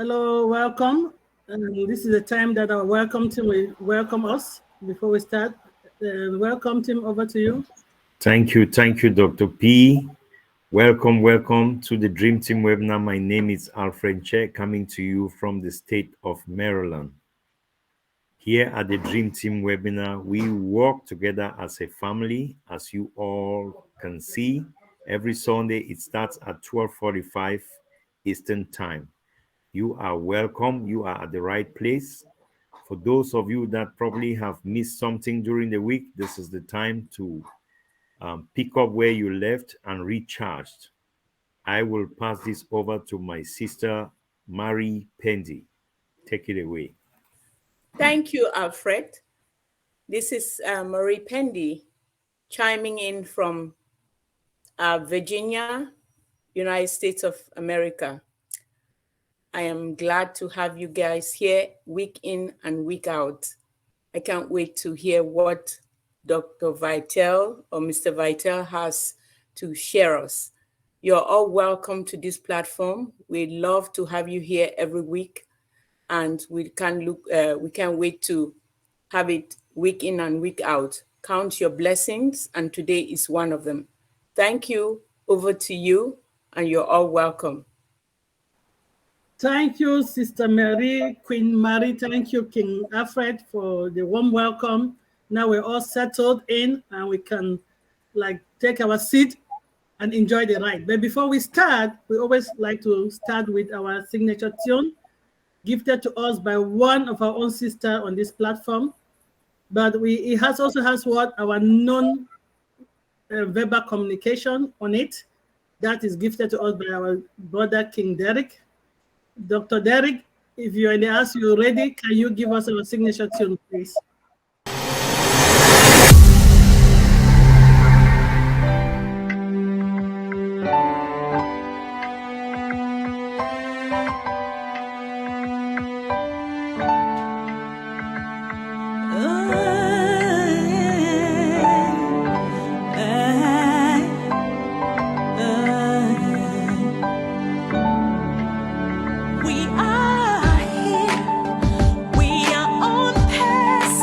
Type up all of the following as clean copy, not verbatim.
Hello, welcome. This is the time that our welcome team will welcome us before we start. Welcome team, over to you. Thank you, Dr. P. Welcome to the Dream Team webinar. My name is Alfred Che, coming to you from the state of Maryland. Here at the Dream Team webinar, we work together as a family, as you all can see. Every Sunday, it starts at 12:45 Eastern Time. You are welcome. You are at the right place. For those of you that probably have missed something during the week, this is the time to pick up where you left and recharged. I will pass this over to my sister, Mary Pendy. Take it away. Thank you, Alfred. This is Marie Pendy chiming in from Virginia, United States of America. I am glad to have you guys here week in and week out. I can't wait to hear what Dr. Vittel or Mr. Vittel has to share us. You're all welcome to this platform. We'd love to have you here every week, and we can't wait to have it week in and week out. Count your blessings, and today is one of them. Thank you. Over to you, and you're all welcome. Thank you, Sister Mary, Queen Mary. Thank you, King Alfred, for the warm welcome. Now we're all settled in and we can take our seat and enjoy the ride. But before we start, we always like to start with our signature tune, gifted to us by one of our own sister on this platform. But it also has what our non-verbal communication on it. That is gifted to us by our brother King Derek. Dr. Derek, if you're in the house, you're ready. Can you give us our signature tune, please? We are here, we are on pass.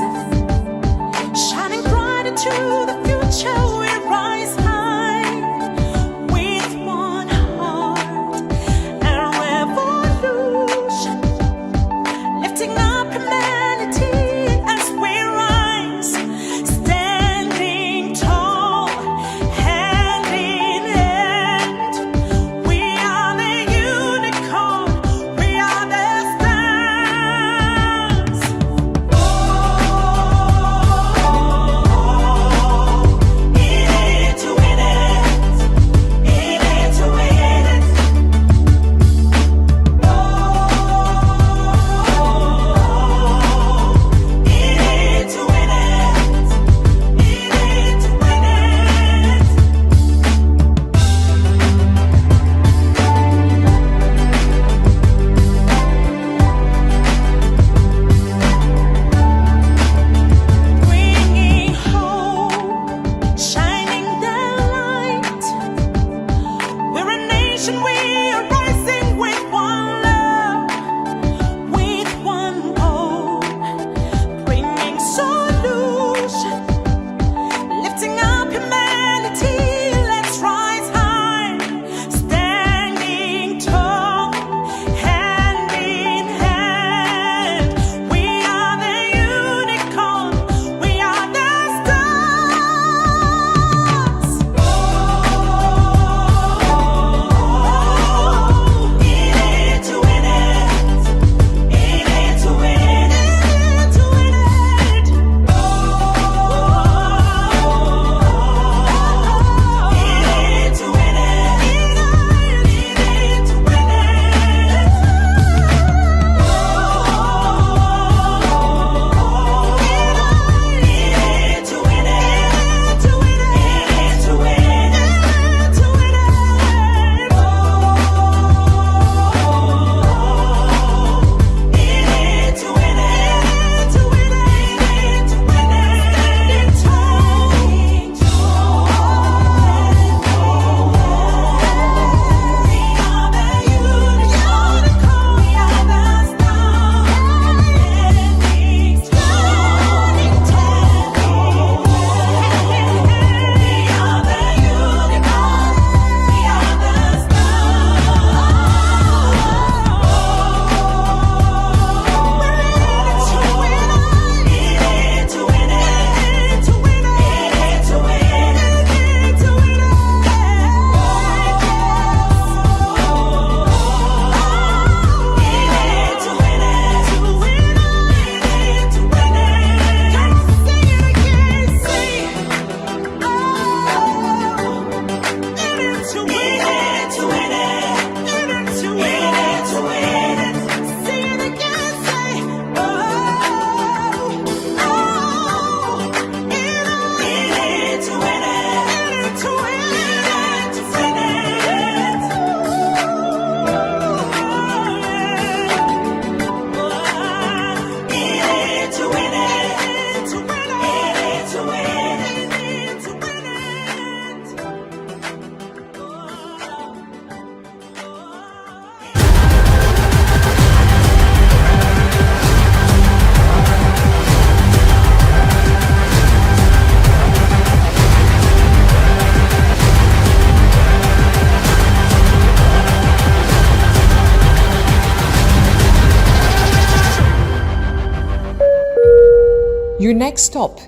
next stop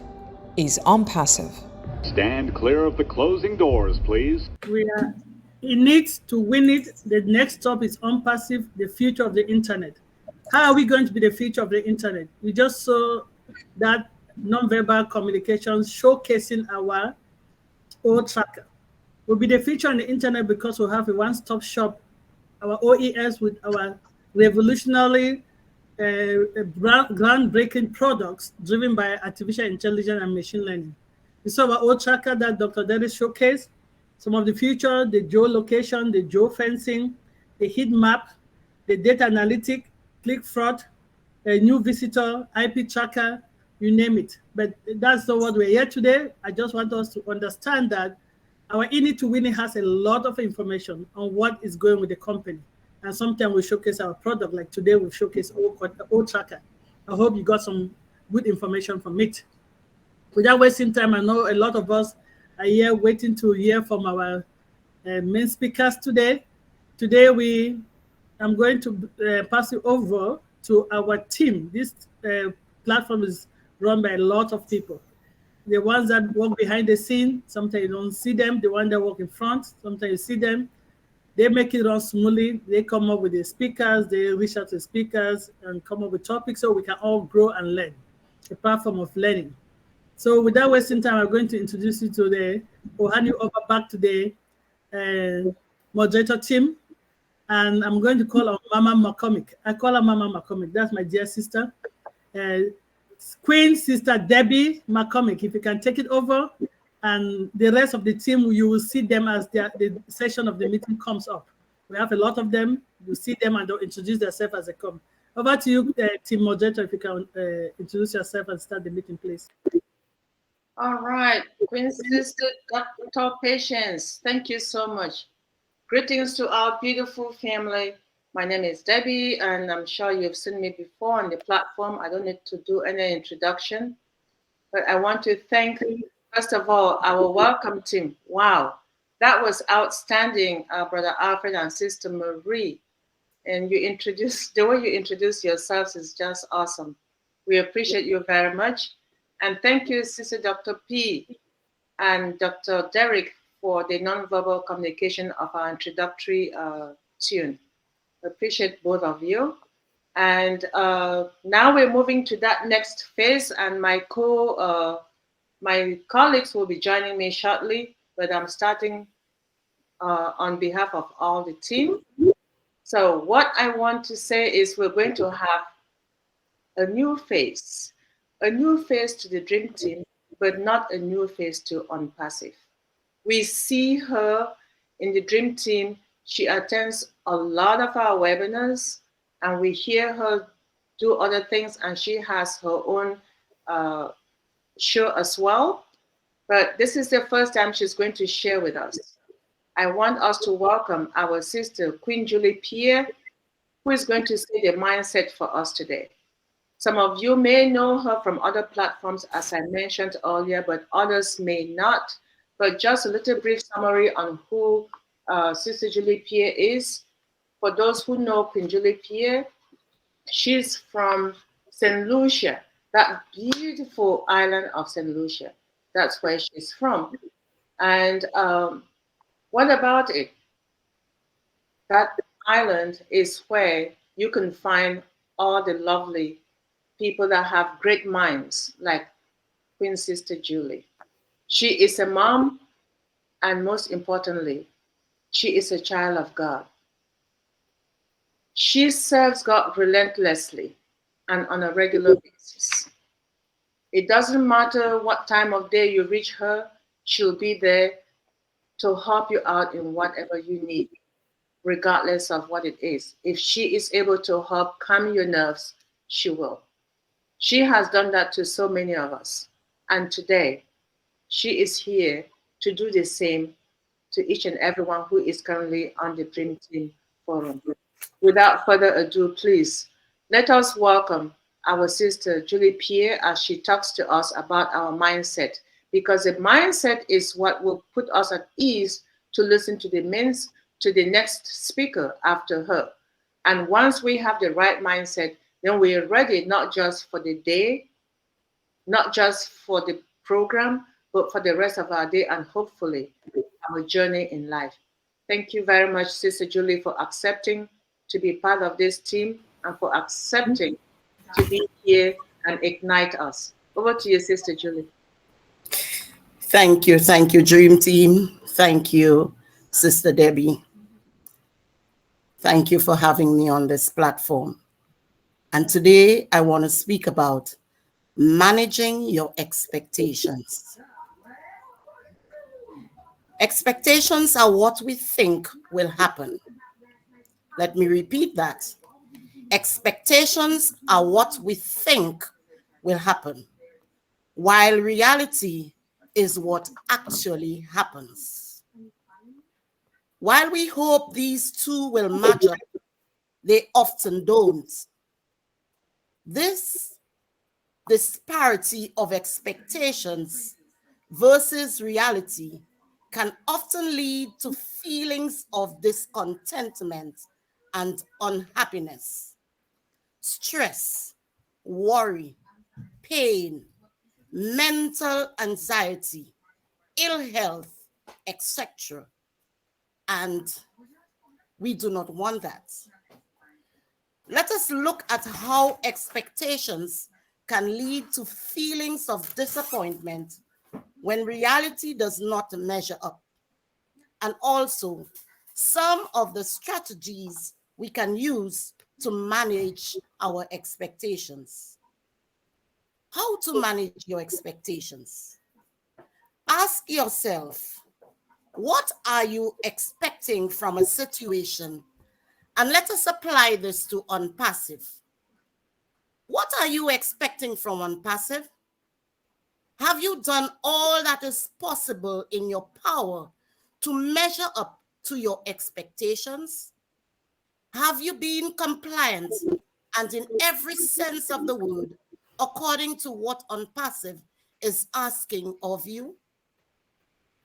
is Unpassive. Stand clear of the closing doors, please. We are in it to win it. The next stop is Unpassive, the future of the internet. How are we going to be the future of the internet? We just saw that nonverbal communication showcasing our old tracker. We'll be the future on the internet because we'll have a one-stop shop, our OES with our revolutionary, groundbreaking products driven by artificial intelligence and machine learning. We saw our old tracker that Dr. Dennis showcased, some of the future, the geolocation, the geofencing, the heat map, the data analytic, click fraud, a new visitor, IP tracker, you name it. But that's not what we're here today. I just want us to understand that our In It to Win It has a lot of information on what is going with the company. And sometimes we showcase our product, like today we showcase old tracker. I hope you got some good information from it. Without wasting time, I know a lot of us are here waiting to hear from our main speakers today. Today I'm going to pass it over to our team. This platform is run by a lot of people. The ones that work behind the scene, sometimes you don't see them. The ones that work in front, sometimes you see them. They make it run smoothly. They come up with the speakers. They reach out to the speakers and come up with topics so we can all grow and learn. A platform of learning. So without wasting time, I'm going to introduce you to or hand you over back to the moderator team. And I'm going to call on Mama McCormick. I call her Mama McCormick. That's my dear sister. Queen Sister Debbie McCormick, if you can take it over. And the rest of the team, you will see them as the session of the meeting comes up. We have a lot of them. You see them and they'll introduce themselves as they come. Over to you, team moderator, if you can introduce yourself and start the meeting, please. All right, Queen Sister Dr. Patience, thank you so much. Greetings to our beautiful family. My name is Debbie, and I'm sure you've seen me before on the platform. I don't need to do any introduction, but I want to thank, first of all, our welcome team. Wow, that was outstanding, Brother Alfred and Sister Marie. And the way you introduce yourselves is just awesome. We appreciate you very much. And thank you, Sister Dr. P and Dr. Derek, for the nonverbal communication of our introductory tune. Appreciate both of you. And now we're moving to that next phase, and my colleagues will be joining me shortly, but I'm starting on behalf of all the team. So what I want to say is we're going to have a new phase to the Dream Team, but not a new face to Unpassive. We see her in the Dream Team. She attends a lot of our webinars, and we hear her do other things, and she has her own show as well. But this is the first time she's going to share with us. I want us to welcome our sister, Queen Julie Pierre, who is going to say the mindset for us today. Some of you may know her from other platforms, as I mentioned earlier, but others may not. But just a little brief summary on who Sister Julie Pierre is. For those who know Queen Julie Pierre, she's from St. Lucia, that beautiful island of St. Lucia. That's where she's from. And what about it? That island is where you can find all the lovely people that have great minds, like Queen Sister Julie. She is a mom, and most importantly, she is a child of God. She serves God relentlessly and on a regular basis. It doesn't matter what time of day you reach her, she'll be there to help you out in whatever you need, regardless of what it is. If she is able to help calm your nerves, she will. She has done that to so many of us. And today, she is here to do the same to each and everyone who is currently on the Dream Team Forum. Without further ado, please, let us welcome our sister Julie Pierre as she talks to us about our mindset, because the mindset is what will put us at ease to listen to the next speaker after her. And once we have the right mindset, then we are ready not just for the day, not just for the program, but for the rest of our day and hopefully our journey in life. Thank you very much, Sister Julie, for accepting to be part of this team and for accepting to be here and ignite us. Over to you, Sister Julie. Thank you, Dream Team. Thank you, Sister Debbie. Thank you for having me on this platform. And today I want to speak about managing your expectations. Expectations are what we think will happen. Let me repeat that. Expectations are what we think will happen, while reality is what actually happens. While we hope these two will match up, they often don't. This disparity of expectations versus reality can often lead to feelings of discontentment and unhappiness, stress, worry, pain, mental anxiety, ill health, etc. And we do not want that. Let us look at how expectations can lead to feelings of disappointment when reality does not measure up, and also some of the strategies we can use to manage our expectations. How to manage your expectations? Ask yourself, what are you expecting from a situation? And let us apply this to unpassive. What are you expecting from unpassive? Have you done all that is possible in your power to measure up to your expectations? Have you been compliant and in every sense of the word according to what unpassive is asking of you?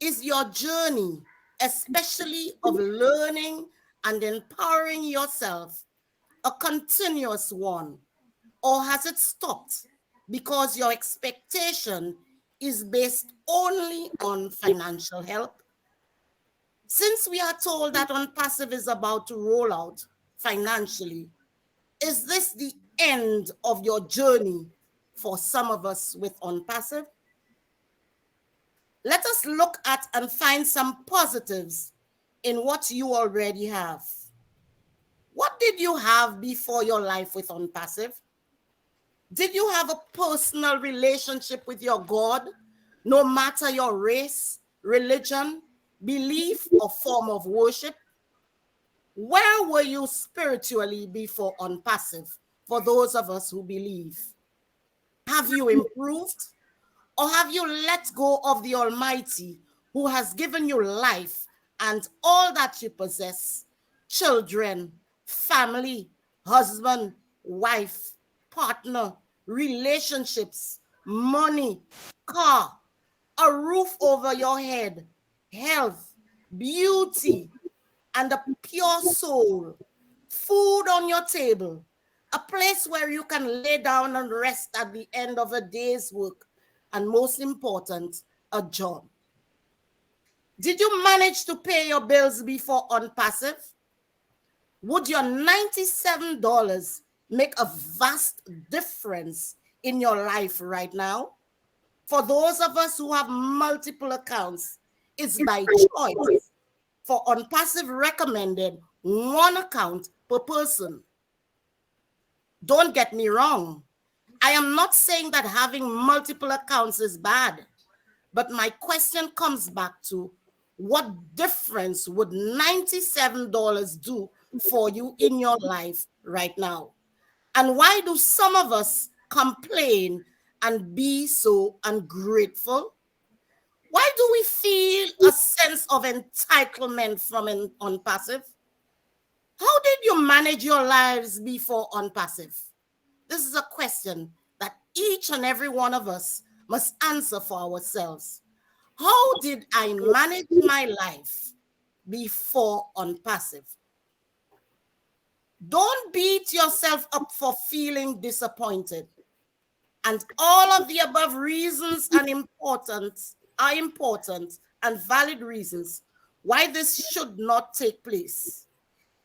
Is your journey, especially of learning and empowering yourself, a continuous one, or has it stopped because your expectation is based only on financial help? Since we are told that unpassive is about to roll out financially, is this the end of your journey for some of us with unpassive? Let us look at and find some positives in what you already have. What did you have before your life with unpassive? Did you have a personal relationship with your God, no matter your race, religion, belief, or form of worship? Where were you spiritually before unpassive, for those of us who believe? Have you improved? Or have you let go of the Almighty who has given you life and all that you possess? Children, family, husband, wife, partner, relationships, money, car, a roof over your head, health, beauty, and a pure soul, food on your table, a place where you can lay down and rest at the end of a day's work, and most important, a job. Did you manage to pay your bills before unpassive? Would your $97 make a vast difference in your life right now? For those of us who have multiple accounts, it's by choice. For unpassive recommended one account per person. Don't get me wrong. I am not saying that having multiple accounts is bad, but my question comes back to what difference would $97 do for you in your life right now? And why do some of us complain and be so ungrateful? Why do we feel a sense of entitlement from unpassive? How did you manage your lives before unpassive? This is a question that each and every one of us must answer for ourselves. How did I manage my life before unpassive? Don't beat yourself up for feeling disappointed. And all of the above reasons are important and valid reasons why this should not take place.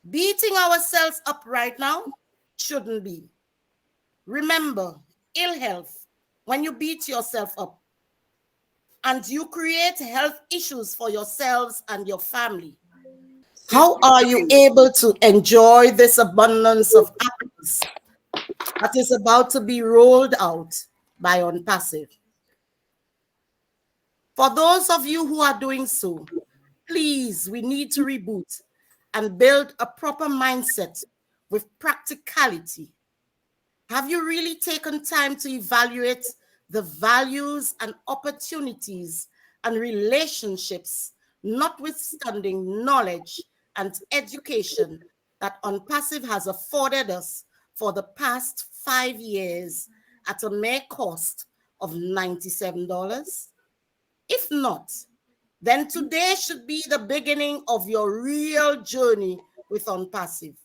Beating ourselves up right now shouldn't be. Remember, ill health, when you beat yourself up and you create health issues for yourselves and your family, how are you able to enjoy this abundance of happiness that is about to be rolled out by OnPassive? For those of you who are doing so, please, we need to reboot and build a proper mindset with practicality. Have you really taken time to evaluate the values and opportunities and relationships, notwithstanding knowledge and education, that OnPassive has afforded us for the past 5 years at a mere cost of $97? If not, then today should be the beginning of your real journey with OnPassive.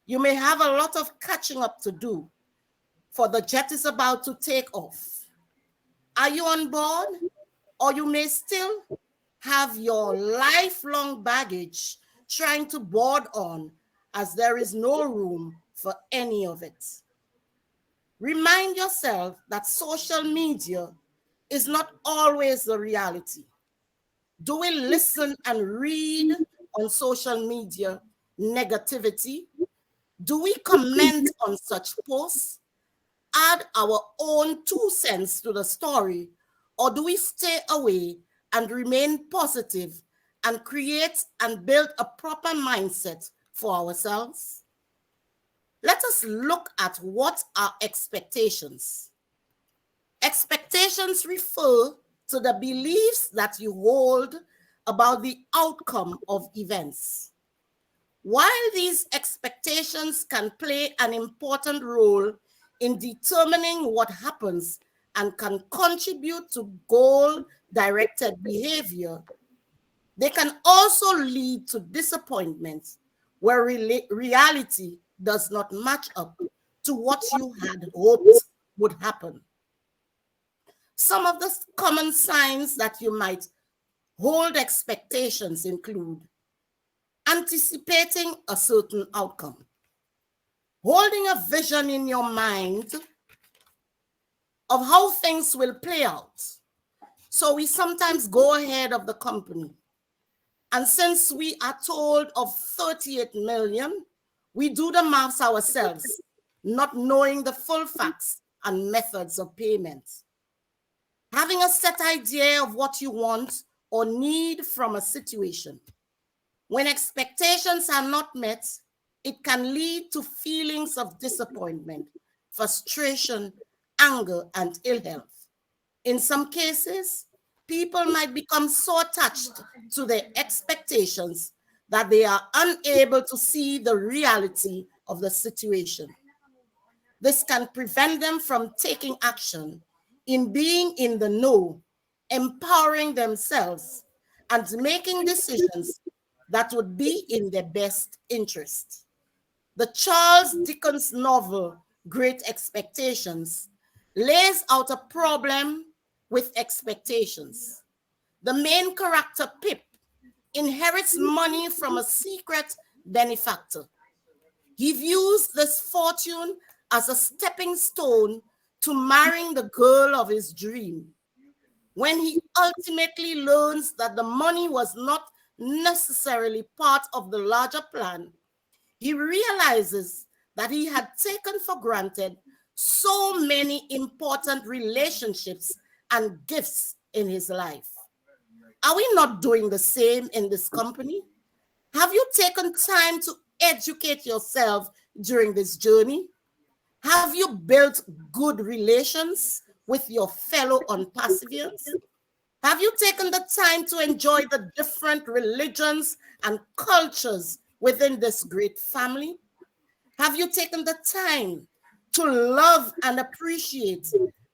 You may have a lot of catching up to do, for the jet is about to take off. Are you on board? Or you may still have your lifelong baggage trying to board on, as there is no room for any of it. Remind yourself that social media is not always the reality. Do we listen and read on social media negativity? Do we comment on such posts? Add our own 2 cents to the story? Or do we stay away and remain positive and create and build a proper mindset for ourselves? Let us look at what are expectations. Expectations refer to the beliefs that you hold about the outcome of events. While these expectations can play an important role in determining what happens and can contribute to goal-directed behavior, they can also lead to disappointment where reality does not match up to what you had hoped would happen. Some of the common signs that you might hold expectations include anticipating a certain outcome, holding a vision in your mind of how things will play out. So we sometimes go ahead of the company. And since we are told of 38 million, we do the maths ourselves, not knowing the full facts and methods of payment. Having a set idea of what you want or need from a situation. When expectations are not met, it can lead to feelings of disappointment, frustration, anger, and ill health. In some cases, people might become so attached to their expectations that they are unable to see the reality of the situation. This can prevent them from taking action, in being in the know, empowering themselves, and making decisions that would be in their best interest. The Charles Dickens novel, Great Expectations, lays out a problem with expectations. The main character, Pip, inherits money from a secret benefactor. He views this fortune as a stepping stone to marrying the girl of his dream. When he ultimately learns that the money was not necessarily part of the larger plan, he realizes that he had taken for granted so many important relationships and gifts in his life. Are we not doing the same in this company? Have you taken time to educate yourself during this journey? Have you built good relations with your fellow OnPassivians? Have you taken the time to enjoy the different religions and cultures within this great family? Have you taken the time to love and appreciate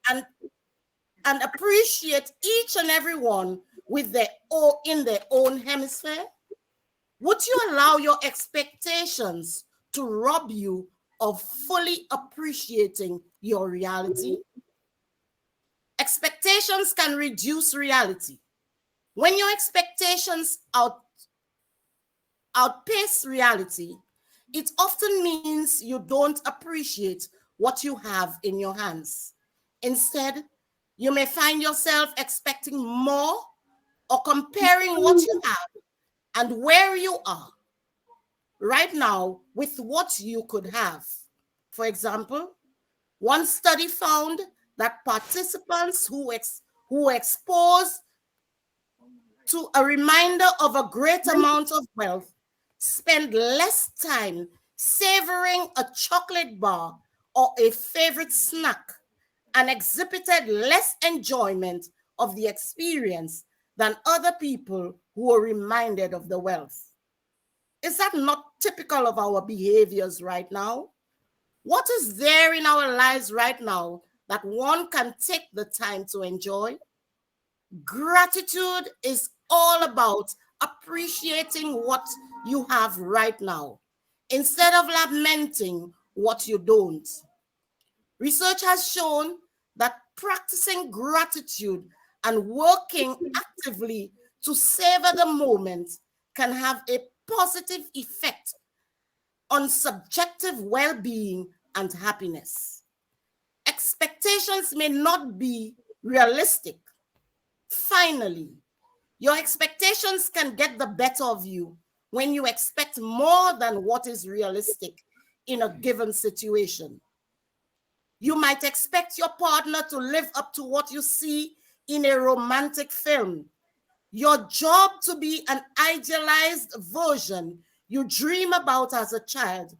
and appreciate each and every one with in their own hemisphere? Would you allow your expectations to rob you of fully appreciating your reality? Expectations can reduce reality. When your expectations outpace reality, it often means you don't appreciate what you have in your hands. Instead, you may find yourself expecting more or comparing what you have and where you are right now with what you could have. For example, one study found that participants who exposed to a reminder of a great amount of wealth spend less time savoring a chocolate bar or a favorite snack and exhibited less enjoyment of the experience than other people who are reminded of the wealth. Is that not typical of our behaviors right now? What is there in our lives right now that one can take the time to enjoy? Gratitude is all about appreciating what you have right now instead of lamenting what you don't. Research has shown that practicing gratitude and working actively to savor the moment can have a positive effect on subjective well-being and happiness. Expectations may not be realistic. Finally, your expectations can get the better of you when you expect more than what is realistic in a given situation. You might expect your partner to live up to what you see in a romantic film, your job to be an idealized version you dream about as a child,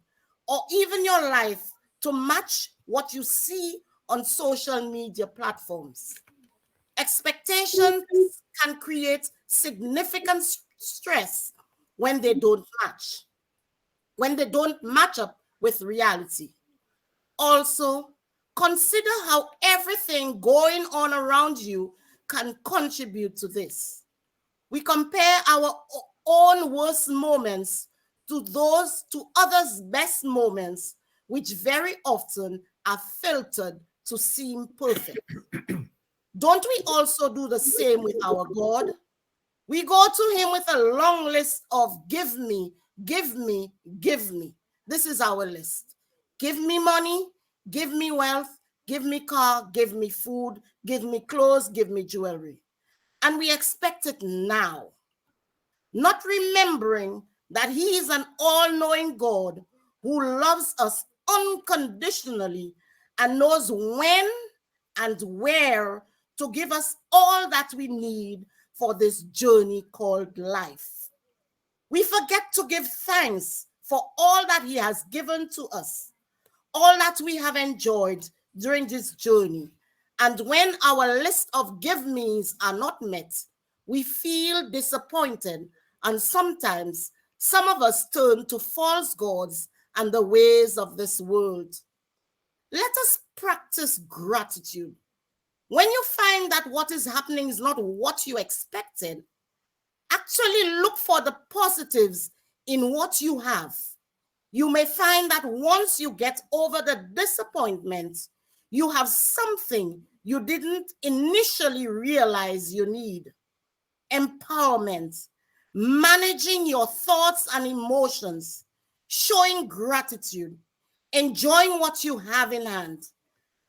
or even your life to match what you see on social media platforms. Expectations can create significant stress when they don't match up with reality. Also, consider how everything going on around you can contribute to this. We compare our own worst moments to others' best moments, which very often are filtered to seem perfect. Don't we also do the same with our God? We go to him with a long list of give me, give me, give me. This is our list. Give me money, give me wealth, give me car, give me food, give me clothes, give me jewelry. And we expect it now, not remembering that he is an all-knowing God who loves us unconditionally and knows when and where to give us all that we need for this journey called life. We forget to give thanks for all that he has given to us, all that we have enjoyed during this journey. And when our list of give me's are not met, we feel disappointed, and sometimes some of us turn to false gods and the ways of this world. Let us practice gratitude. When you find that what is happening is not what you expected, actually look for the positives in what you have. You may find that once you get over the disappointment, you have something you didn't initially realize you need. Empowerment, managing your thoughts and emotions, showing gratitude, enjoying what you have in hand.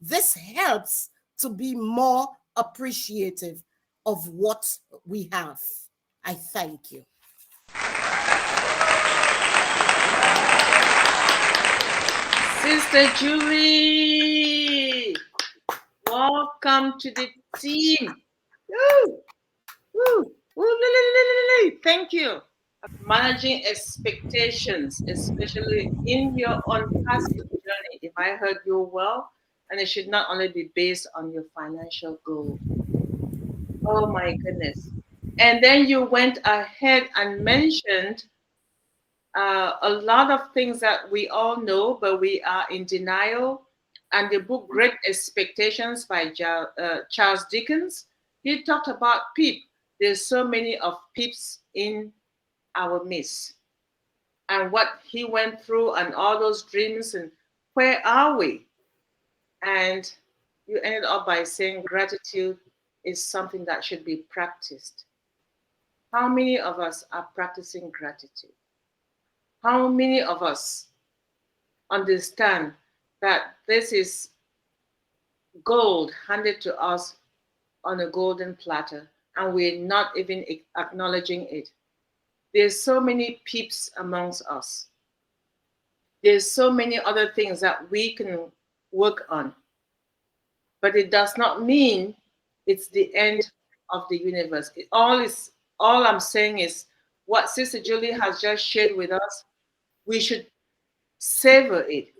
This helps to be more appreciative of what we have. I thank you. Sister Julie, welcome to the team. Woo, woo, woo, thank you. Managing expectations, especially in your own passive journey, if I heard you well, and it should not only be based on your financial goal. Oh my goodness. And then you went ahead and mentioned a lot of things that we all know, but we are in denial. And the book Great Expectations by Charles Dickens, he talked about PEEP. There's so many of PEEPs in our midst. And what he went through and all those dreams and where are we? And you ended up by saying gratitude is something that should be practiced. How many of us are practicing gratitude? How many of us understand that this is gold handed to us on a golden platter and we're not even acknowledging it? There's so many peeps amongst us. There's so many other things that we can work on. But it does not mean it's the end of the universe. All I'm saying is what Sister Julie has just shared with us, we should savor it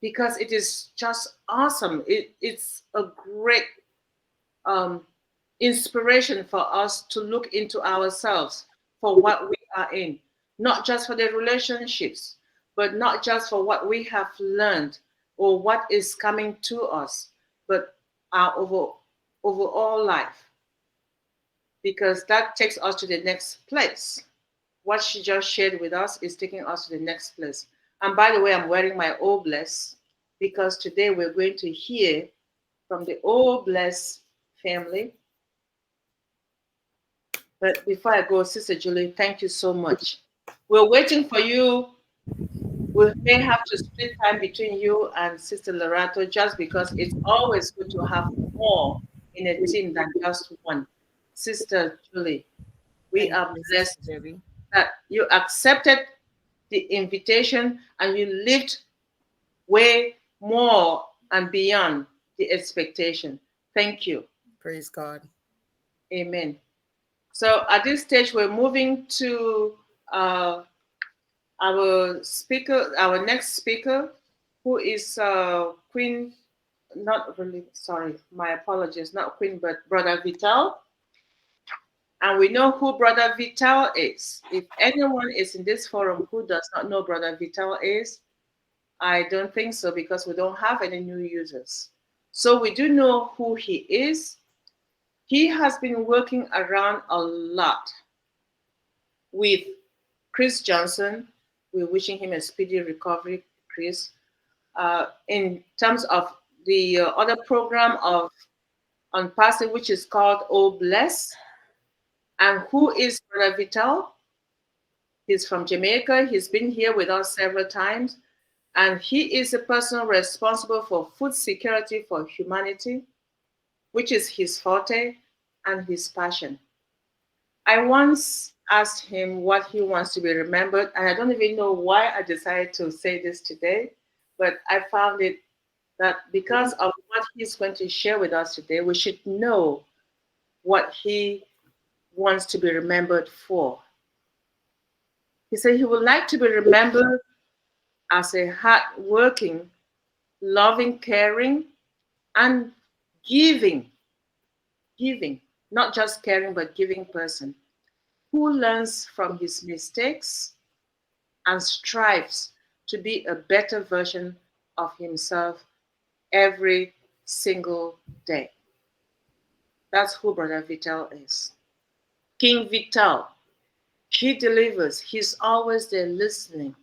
because it is just awesome. It's a great inspiration for us to look into ourselves for what we are in, not just for the relationships, but not just for what we have learned or what is coming to us, but our overall life, because that takes us to the next place. What she just shared with us is taking us to the next place. And by the way, I'm wearing my All Bless because today we're going to hear from the All Bless family. But before I go, Sister Julie, thank you so much. We're waiting for you. We may have to split time between you and Sister Lorato just because it's always good to have more in a team than just one. Sister Julie, we are blessed that you accepted the invitation and you lived way more and beyond the expectation. Thank you. Praise God. Amen. So at this stage, we're moving to our speaker, our next speaker, who is Queen, not really, sorry, my apologies, not Queen, but Brother Vittel. And we know who Brother Vittel is. If anyone is in this forum who does not know Brother Vittel is, I don't think so because we don't have any new users. So we do know who he is. He has been working around a lot with Chris Johnson. We're wishing him a speedy recovery, Chris. In terms of the other program of on Pastor, which is called Oh Bless. And who is Brother Vittel? He's from Jamaica. He's been here with us several times. And he is a person responsible for food security for humanity, which is his forte and his passion. I once asked him what he wants to be remembered, and I don't even know why I decided to say this today, but I found it that because of what he's going to share with us today, we should know what he wants to be remembered for. He said he would like to be remembered as a hard-working, loving, caring, and giving, not just caring, but giving person who learns from his mistakes and strives to be a better version of himself every single day. That's who Brother Vittel is. King Vittel, he delivers. He's always there listening.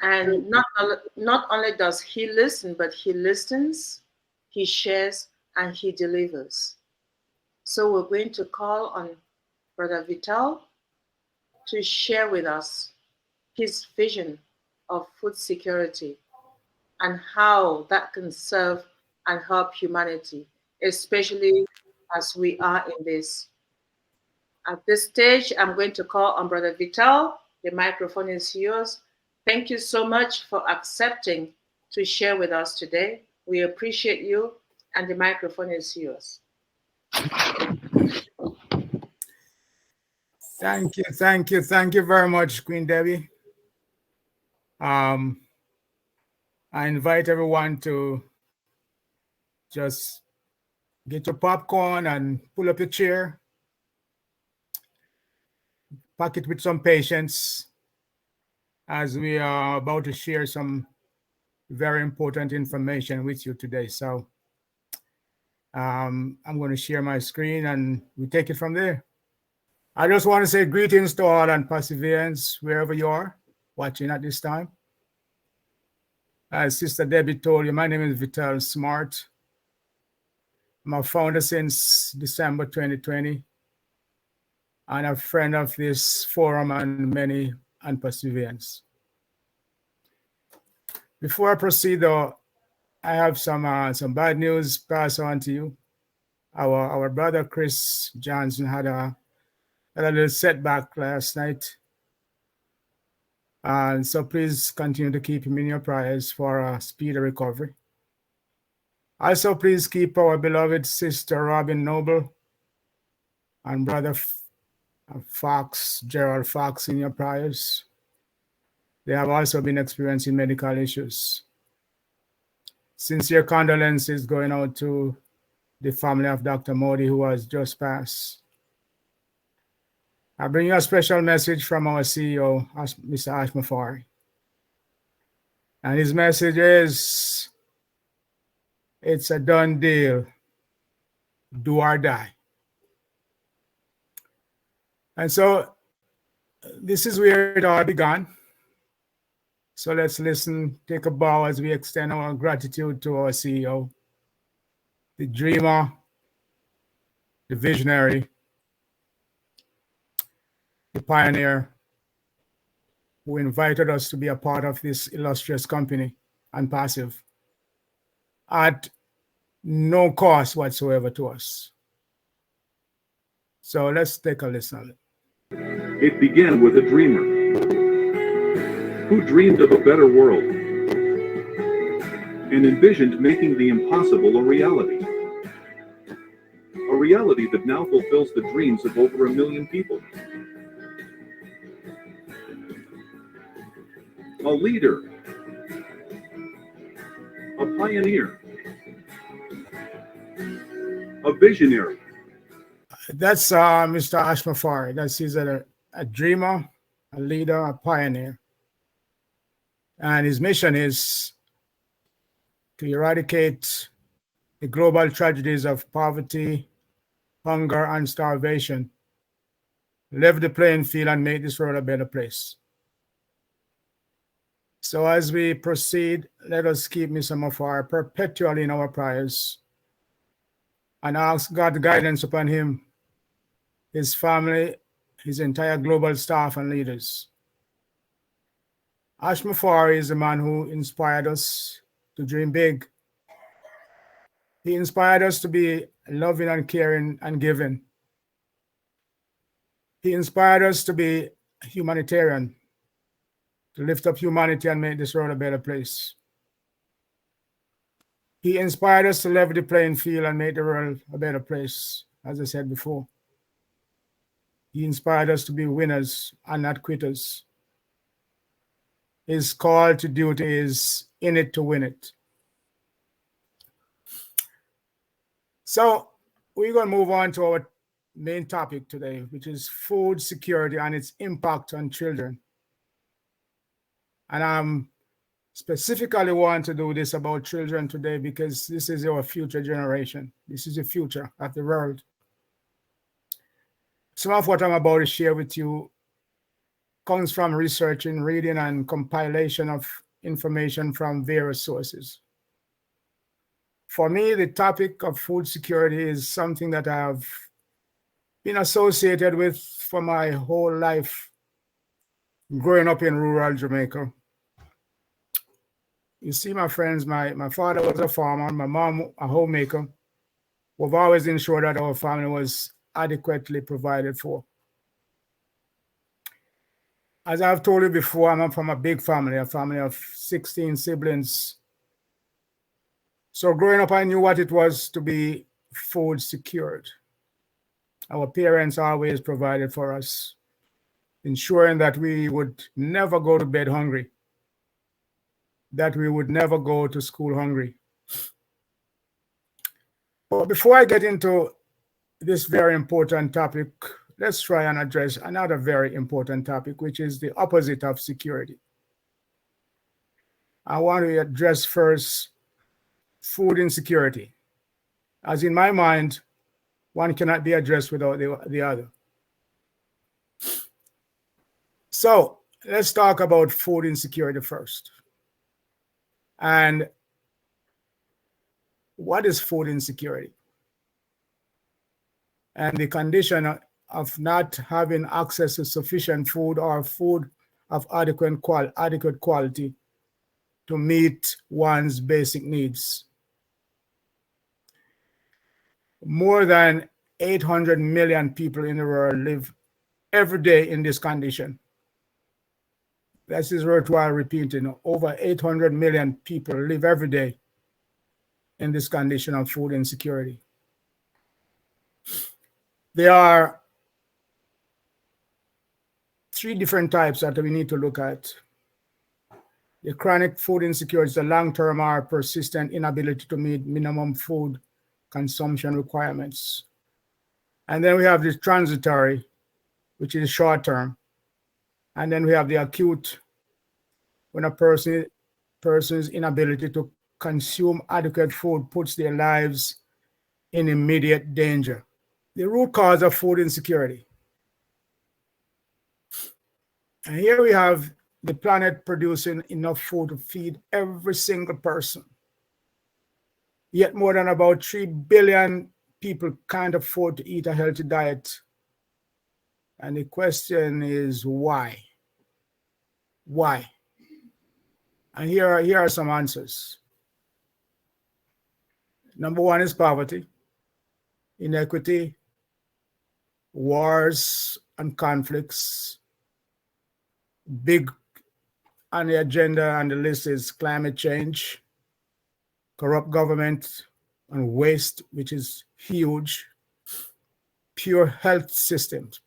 And not only does he listen, but he listens, he shares, and he delivers. So we're going to call on Brother Vittel to share with us his vision of food security and how that can serve and help humanity, especially as we are in this. At this stage, I'm going to call on Brother Vittel. The microphone is yours. Thank you so much for accepting to share with us today. We appreciate you, and the microphone is yours. Thank you very much, Queen Debbie. I invite everyone to just get your popcorn and pull up your chair, pack it with some patience, as we are about to share some very important information with you today. So I'm going to share my screen and we take it from there. I just want to say greetings to all and perseverance wherever you are watching at this time. As Sister Debbie told you, my name is Vittel Smart. I'm a founder since December 2020 and a friend of this forum and perseverance. Before I proceed, though, I have some bad news pass on to you. Our brother Chris Johnson had a little setback last night. And so please continue to keep him in your prayers for a speedy recovery. Also, please keep our beloved sister Robin Noble and brother Gerald Fox in your prayers. They have also been experiencing medical issues. Sincere condolences going out to the family of Dr. Modi, who has just passed. I bring you a special message from our CEO, Mr. Ash Mafari. And his message is, it's a done deal. Do or die. And so this is where it all began. So let's listen, take a bow as we extend our gratitude to our CEO, the dreamer, the visionary, the pioneer, who invited us to be a part of this illustrious company, Unpassive, at no cost whatsoever to us. So let's take a listen. It began with a dreamer who dreamed of a better world and envisioned making the impossible a reality. A reality that now fulfills the dreams of over 1 million people. A leader, a pioneer, a visionary. That's Mr. Ash Mafari. He's a dreamer, a leader, a pioneer. And his mission is to eradicate the global tragedies of poverty, hunger, and starvation, level the playing field, and make this world a better place. So as we proceed, let us keep Mr. Mafari perpetually in our prayers and ask God's guidance upon him, his family, his entire global staff and leaders. Ash Mafari is the man who inspired us to dream big. He inspired us to be loving and caring and giving. He inspired us to be humanitarian, to lift up humanity and make this world a better place. He inspired us to level the playing field and make the world a better place, as I said before. He inspired us to be winners and not quitters. His call to duty is in it to win it. So we're going to move on to our main topic today, which is food security and its impact on children. And I'm specifically want to do this about children today because this is our future generation. This is the future of the world. Some of what I'm about to share with you comes from researching, reading, and compilation of information from various sources. For me, the topic of food security is something that I've been associated with for my whole life, growing up in rural Jamaica. You see, my friends, my father was a farmer, my mom a homemaker. We've always ensured that our family was adequately provided for. As I've told you before, I'm from a big family, a family of 16 siblings. So growing up, I knew what it was to be food secured. Our parents always provided for us, ensuring that we would never go to bed hungry, that we would never go to school hungry. But before I get into this very important topic, let's try and address another very important topic, which is the opposite of security. I want to address first food insecurity, as in my mind, one cannot be addressed without the other. So let's talk about food insecurity first. And what is food insecurity? and the condition of not having access to sufficient food or food of adequate quality to meet one's basic needs. More than 800 million people in the world live every day in this condition. This is worthwhile repeating. Over 800 million people live every day in this condition of food insecurity. There are 3 different types that we need to look at. The chronic food insecurity is a long-term or persistent inability to meet minimum food consumption requirements. And then we have the transitory, which is short-term. And then we have the acute, when a person's inability to consume adequate food puts their lives in immediate danger. The root cause of food insecurity. And here we have the planet producing enough food to feed every single person. Yet more than about 3 billion people can't afford to eat a healthy diet. And the question is why? Why? And here are some answers. Number 1 is poverty, inequity, wars and conflicts. Big on the agenda and the list is climate change, corrupt government, and waste, which is huge. Poor health systems.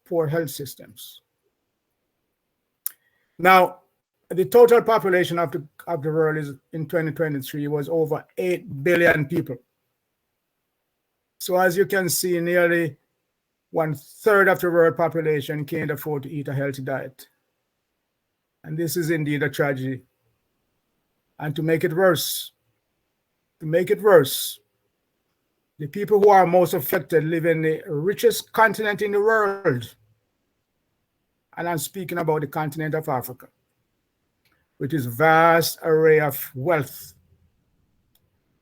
Now, the total population of the world is in 2023 was over 8 billion people. So as you can see, nearly 1/3 of the world population can't afford to eat a healthy diet. And this is indeed a tragedy. And to make it worse, the people who are most affected live in the richest continent in the world. And I'm speaking about the continent of Africa, which is a vast array of wealth.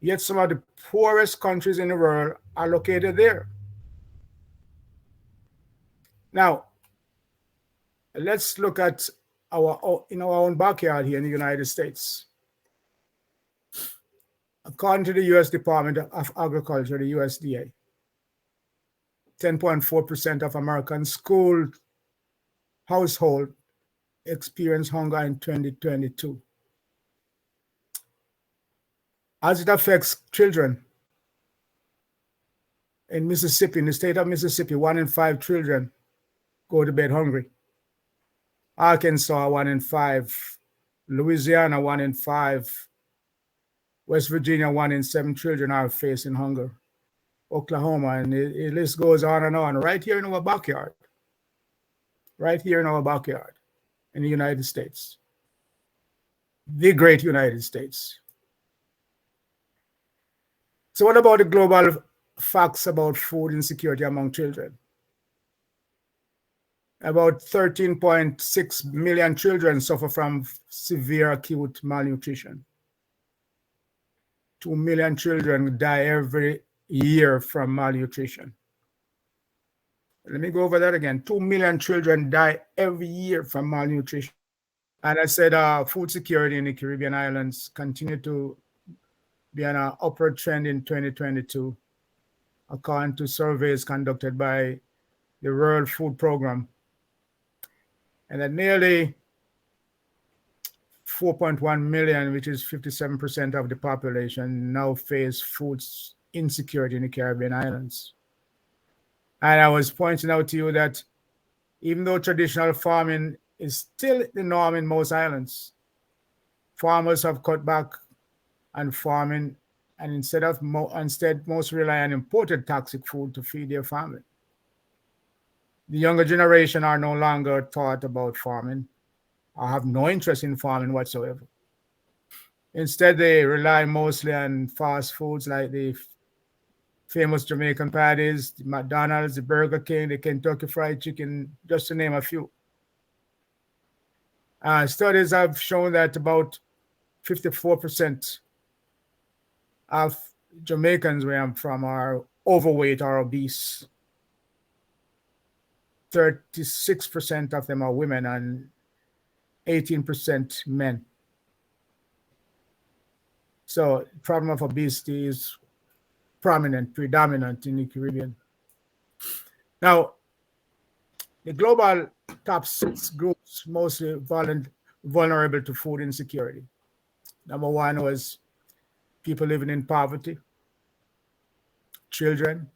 Yet some of the poorest countries in the world are located there. Now, let's look at in our own backyard here in the United States. According to the U.S. Department of Agriculture, the USDA, 10.4% of American school households experienced hunger in 2022. As it affects children, in Mississippi, in the state of Mississippi, 1 in 5 children go to bed hungry. Arkansas, 1 in 5. Louisiana, 1 in 5. West Virginia, 1 in 7 children are facing hunger. Oklahoma, and the list goes on and on. Right here in our backyard. Right here in our backyard in the United States. The great United States. So what about the global facts about food insecurity among children? About 13.6 million children suffer from severe acute malnutrition. 2 million children die every year from malnutrition. Let me go over that again. 2 million children die every year from malnutrition. And I said food security in the Caribbean islands continued to be on an upward trend in 2022, according to surveys conducted by the World Food Program. And that nearly 4.1 million, which is 57% of the population, now face food insecurity in the Caribbean islands. And I was pointing out to you that even though traditional farming is still the norm in most islands, farmers have cut back on farming, and instead most rely on imported toxic food to feed their family. The younger generation are no longer taught about farming or have no interest in farming whatsoever. Instead, they rely mostly on fast foods like the famous Jamaican patties, the McDonald's, the Burger King, the Kentucky Fried Chicken, just to name a few. Studies have shown that about 54% of Jamaicans where I'm from are overweight or obese. 36% of them are women and 18% men. So problem of obesity is predominant in the Caribbean. Now, the global top 6 groups mostly vulnerable to food insecurity. Number 1 was people living in poverty, children,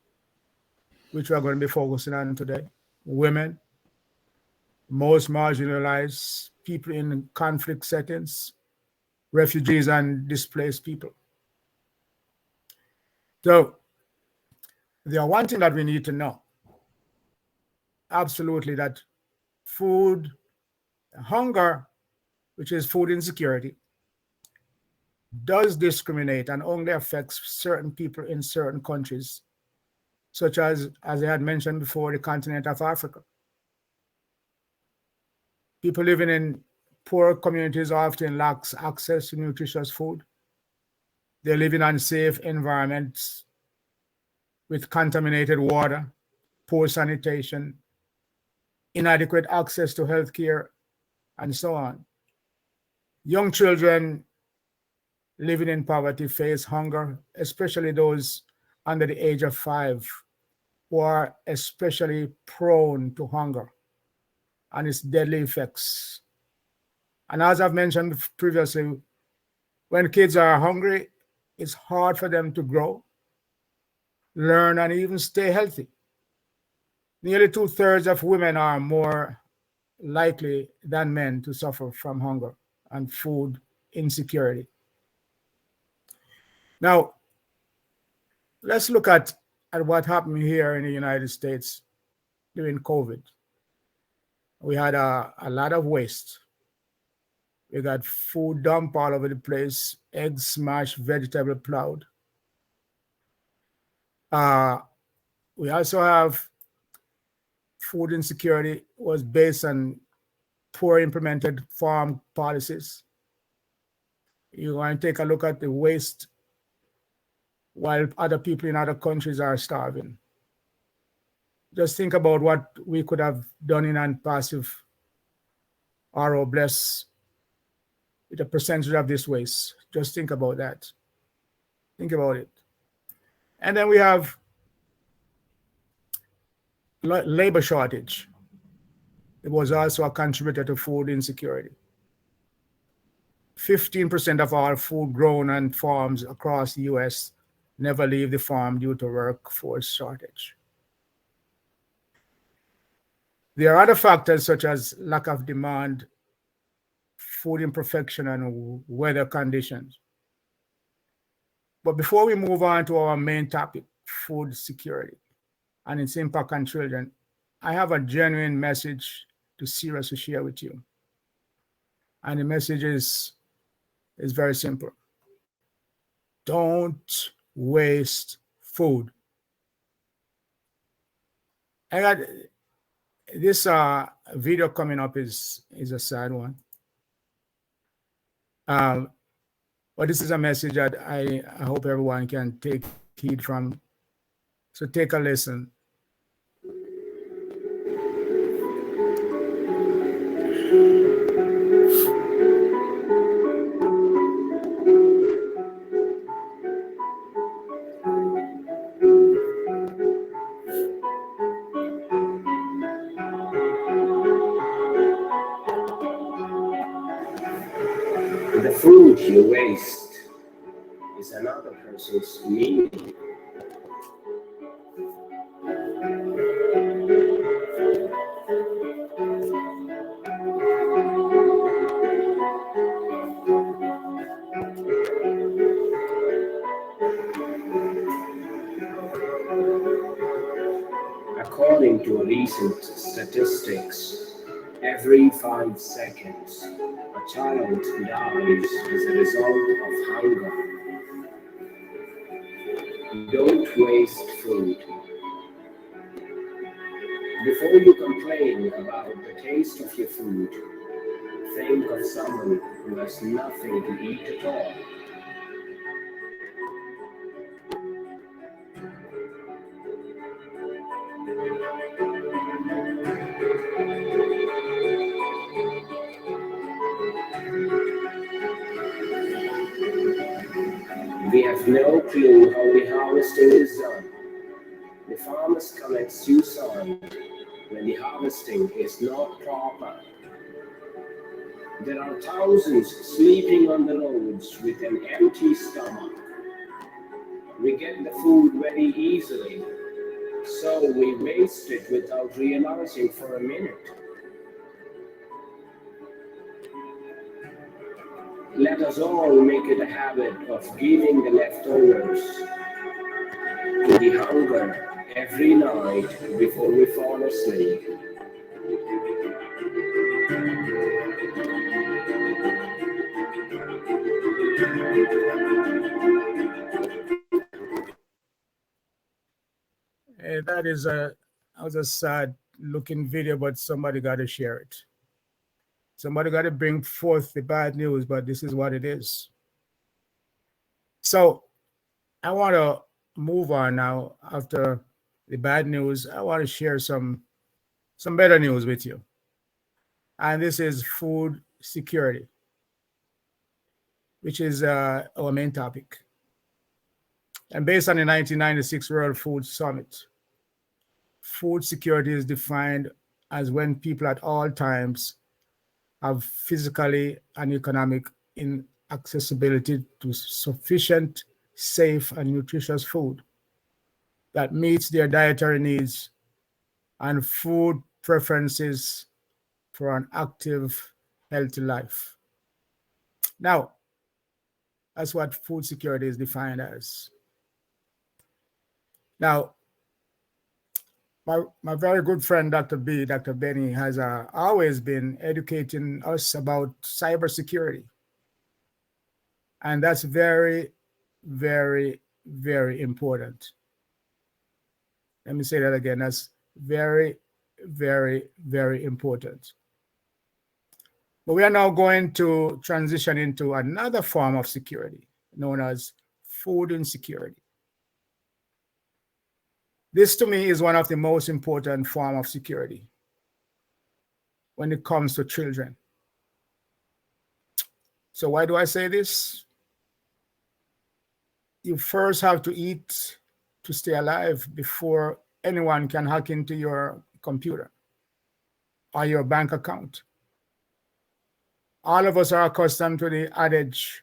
which we're going to be focusing on today, women, most marginalized people in conflict settings, refugees and displaced people. So there are one thing that we need to know, absolutely, that food hunger, which is food insecurity, does discriminate and only affects certain people in certain countries, such as I had mentioned before, the continent of Africa. People living in poor communities often lack access to nutritious food. They live in unsafe environments with contaminated water, poor sanitation, inadequate access to health care, and so on. Young children living in poverty face hunger, especially those under the age of 5, who are especially prone to hunger and its deadly effects. And as I've mentioned previously, when kids are hungry, it's hard for them to grow, learn, and even stay healthy. Nearly 2/3 of women are more likely than men to suffer from hunger and food insecurity. Now, let's look at what happened here in the United States during COVID. We had a lot of waste. We got food dumped all over the place, eggs smashed, vegetable plowed. We also have food insecurity was based on poor implemented farm policies. You want to take a look at the waste while other people in other countries are starving. Just think about what we could have done in unpassive or bless with a percentage of this waste. Just think about that. Think about it. And then we have labor shortage. It was also a contributor to food insecurity. 15% of all food grown on farms across the US never leave the farm due to workforce shortage. There are other factors such as lack of demand, food imperfection, and weather conditions. But before we move on to our main topic, food security and its impact on children, I have a genuine message to seriously share with you. And the message is very simple. Don't waste food. I got this video coming up is a sad one. But this is a message that I hope everyone can take heed from. So take a listen. The food you waste is another person's meaning. According to recent statistics, every 5 seconds, a child dies as a result of hunger. Don't waste food. Before you complain about the taste of your food, think of someone who has nothing to eat at all. have no clue how the harvesting is done. The farmers collect suicide when the harvesting is not proper. There are thousands sleeping on the roads with an empty stomach. We get the food very easily, so we waste it without realizing for a minute. Let us all make it a habit of giving the leftovers to the hunger every night before we fall asleep. That is a sad looking video, but somebody got to share it. Somebody got to bring forth the bad news, but this is what it is. So I want to move on now. After the bad news, I want to share some better news with you. And this is food security, which is our main topic. And based on the 1996 World Food Summit, food security is defined as when people at all times have physically and economic inaccessibility to sufficient, safe, and nutritious food that meets their dietary needs and food preferences for an active, healthy life. Now, that's what food security is defined as. Now, my very good friend, Dr. Benny, has always been educating us about cybersecurity. And that's very, very, very important. Let me say that again. That's very, very, very important. But we are now going to transition into another form of security known as food insecurity. This to me is one of the most important forms of security when it comes to children. So why do I say this? You first have to eat to stay alive before anyone can hack into your computer or your bank account. All of us are accustomed to the adage,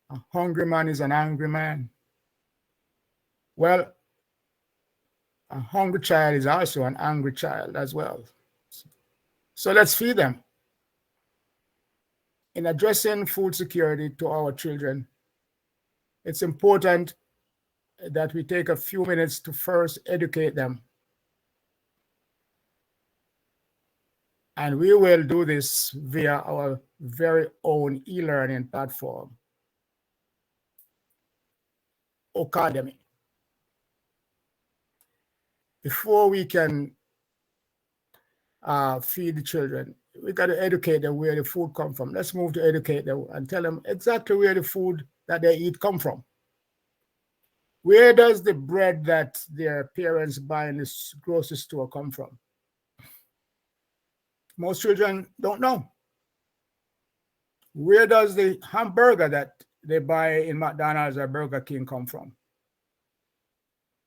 a hungry man is an angry man. Well, a hungry child is also an angry child as well. So let's feed them. In addressing food security to our children, it's important that we take a few minutes to first educate them. And we will do this via our very own e-learning platform, Academy. Before we can feed the children, we got to educate them where the food come from. Let's move to educate them and tell them exactly where the food that they eat come from. Where does the bread that their parents buy in the grocery store come from? Most children don't know. Where does the hamburger that they buy in McDonald's or Burger King come from?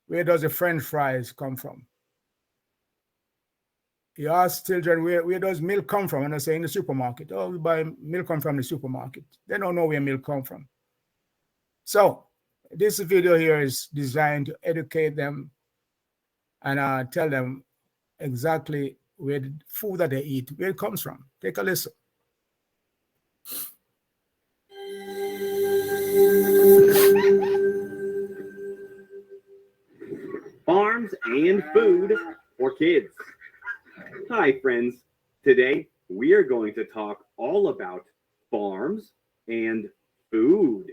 Where does the French fries come from? You ask children, where does milk come from? And they say in the supermarket. Oh, we buy milk come from the supermarket. They don't know where milk come from. So this video here is designed to educate them and tell them exactly where the food that they eat, where it comes from. Take a listen. Farms and food for kids. Hi, friends. Today, we are going to talk all about farms and food.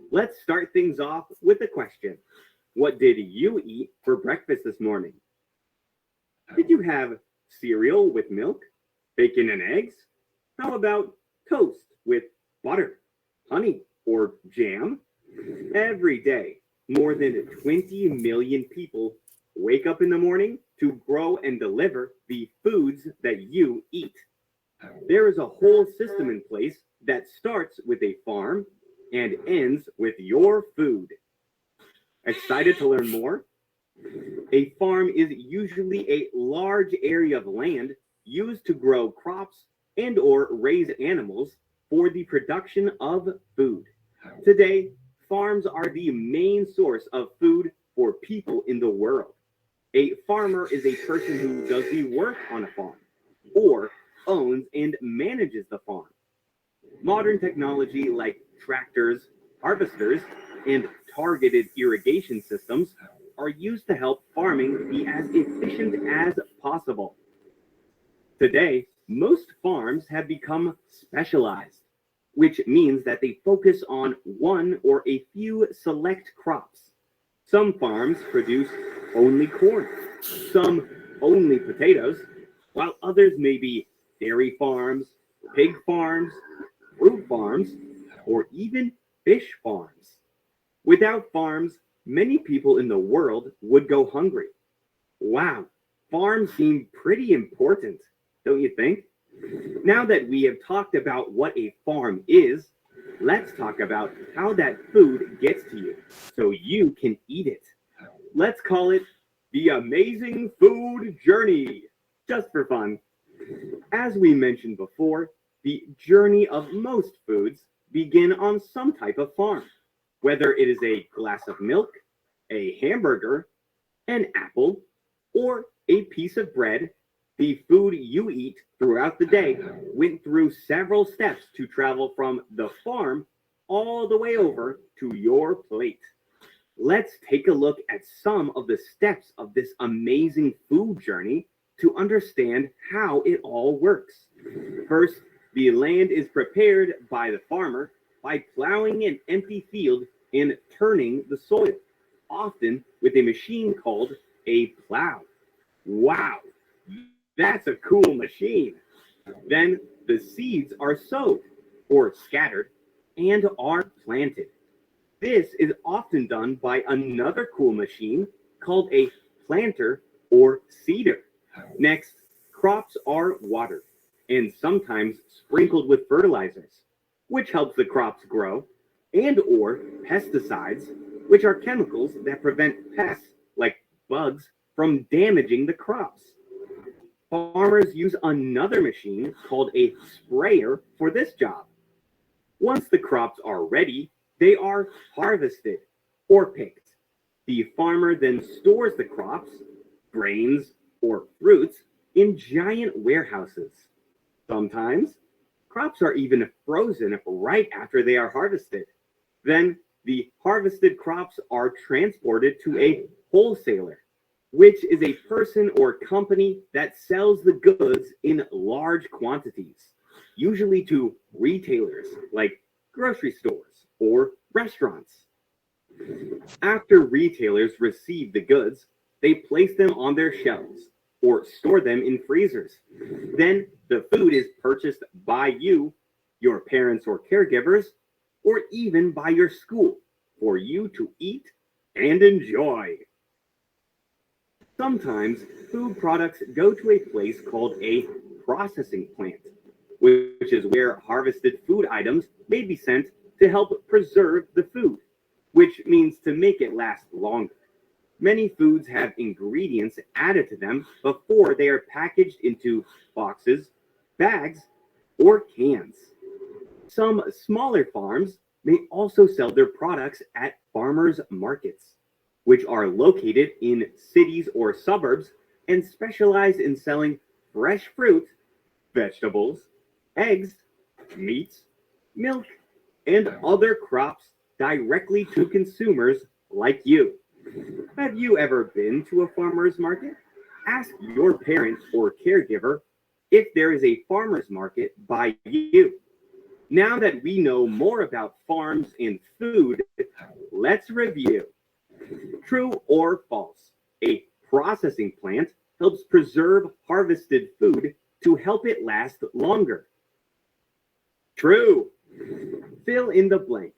Let's start things off with a question. What did you eat for breakfast this morning? Did you have cereal with milk, bacon and eggs? How about toast with butter, honey, or jam? Every day, more than 20 million people wake up in the morning to grow and deliver the foods that you eat. There is a whole system in place that starts with a farm and ends with your food. Excited to learn more? A farm is usually a large area of land used to grow crops and or raise animals for the production of food. Today, farms are the main source of food for people in the world. A farmer is a person who does the work on a farm or owns and manages the farm. Modern technology like tractors, harvesters, and targeted irrigation systems are used to help farming be as efficient as possible. Today, most farms have become specialized, which means that they focus on one or a few select crops. Some farms produce only corn, some only potatoes, while others may be dairy farms, pig farms, fruit farms, or even fish farms. Without farms, many people in the world would go hungry. Wow, farms seem pretty important, don't you think? Now that we have talked about what a farm is, let's talk about how that food gets to you so you can eat it. Let's call it the amazing food journey, just for fun. As we mentioned before, the journey of most foods begin on some type of farm, whether it is a glass of milk, a hamburger, an apple, or a piece of bread. The food you eat throughout the day went through several steps to travel from the farm all the way over to your plate. Let's take a look at some of the steps of this amazing food journey to understand how it all works. First, the land is prepared by the farmer by plowing an empty field and turning the soil, often with a machine called a plow. Wow, that's a cool machine. Then the seeds are sowed or scattered and are planted. This is often done by another cool machine called a planter or seeder. Next, crops are watered and sometimes sprinkled with fertilizers, which helps the crops grow, and or pesticides, which are chemicals that prevent pests like bugs from damaging the crops. Farmers use another machine called a sprayer for this job. Once the crops are ready, they are harvested or picked. The farmer then stores the crops, grains, or fruits in giant warehouses. Sometimes, crops are even frozen right after they are harvested. Then, the harvested crops are transported to a wholesaler, which is a person or company that sells the goods in large quantities, usually to retailers like grocery stores or restaurants. After retailers receive the goods, they place them on their shelves or store them in freezers. Then the food is purchased by you, your parents or caregivers, or even by your school for you to eat and enjoy. Sometimes food products go to a place called a processing plant, which is where harvested food items may be sent to help preserve the food, which means to make it last longer. Many foods have ingredients added to them before they are packaged into boxes, bags, or cans. Some smaller farms may also sell their products at farmers markets, which are located in cities or suburbs and specialize in selling fresh fruit, vegetables, eggs, meats, milk, and other crops directly to consumers like you. Have you ever been to a farmer's market? Ask your parent or caregiver if there is a farmer's market by you. Now that we know more about farms and food, let's review. True or false? A processing plant helps preserve harvested food to help it last longer. True. Fill in the blank.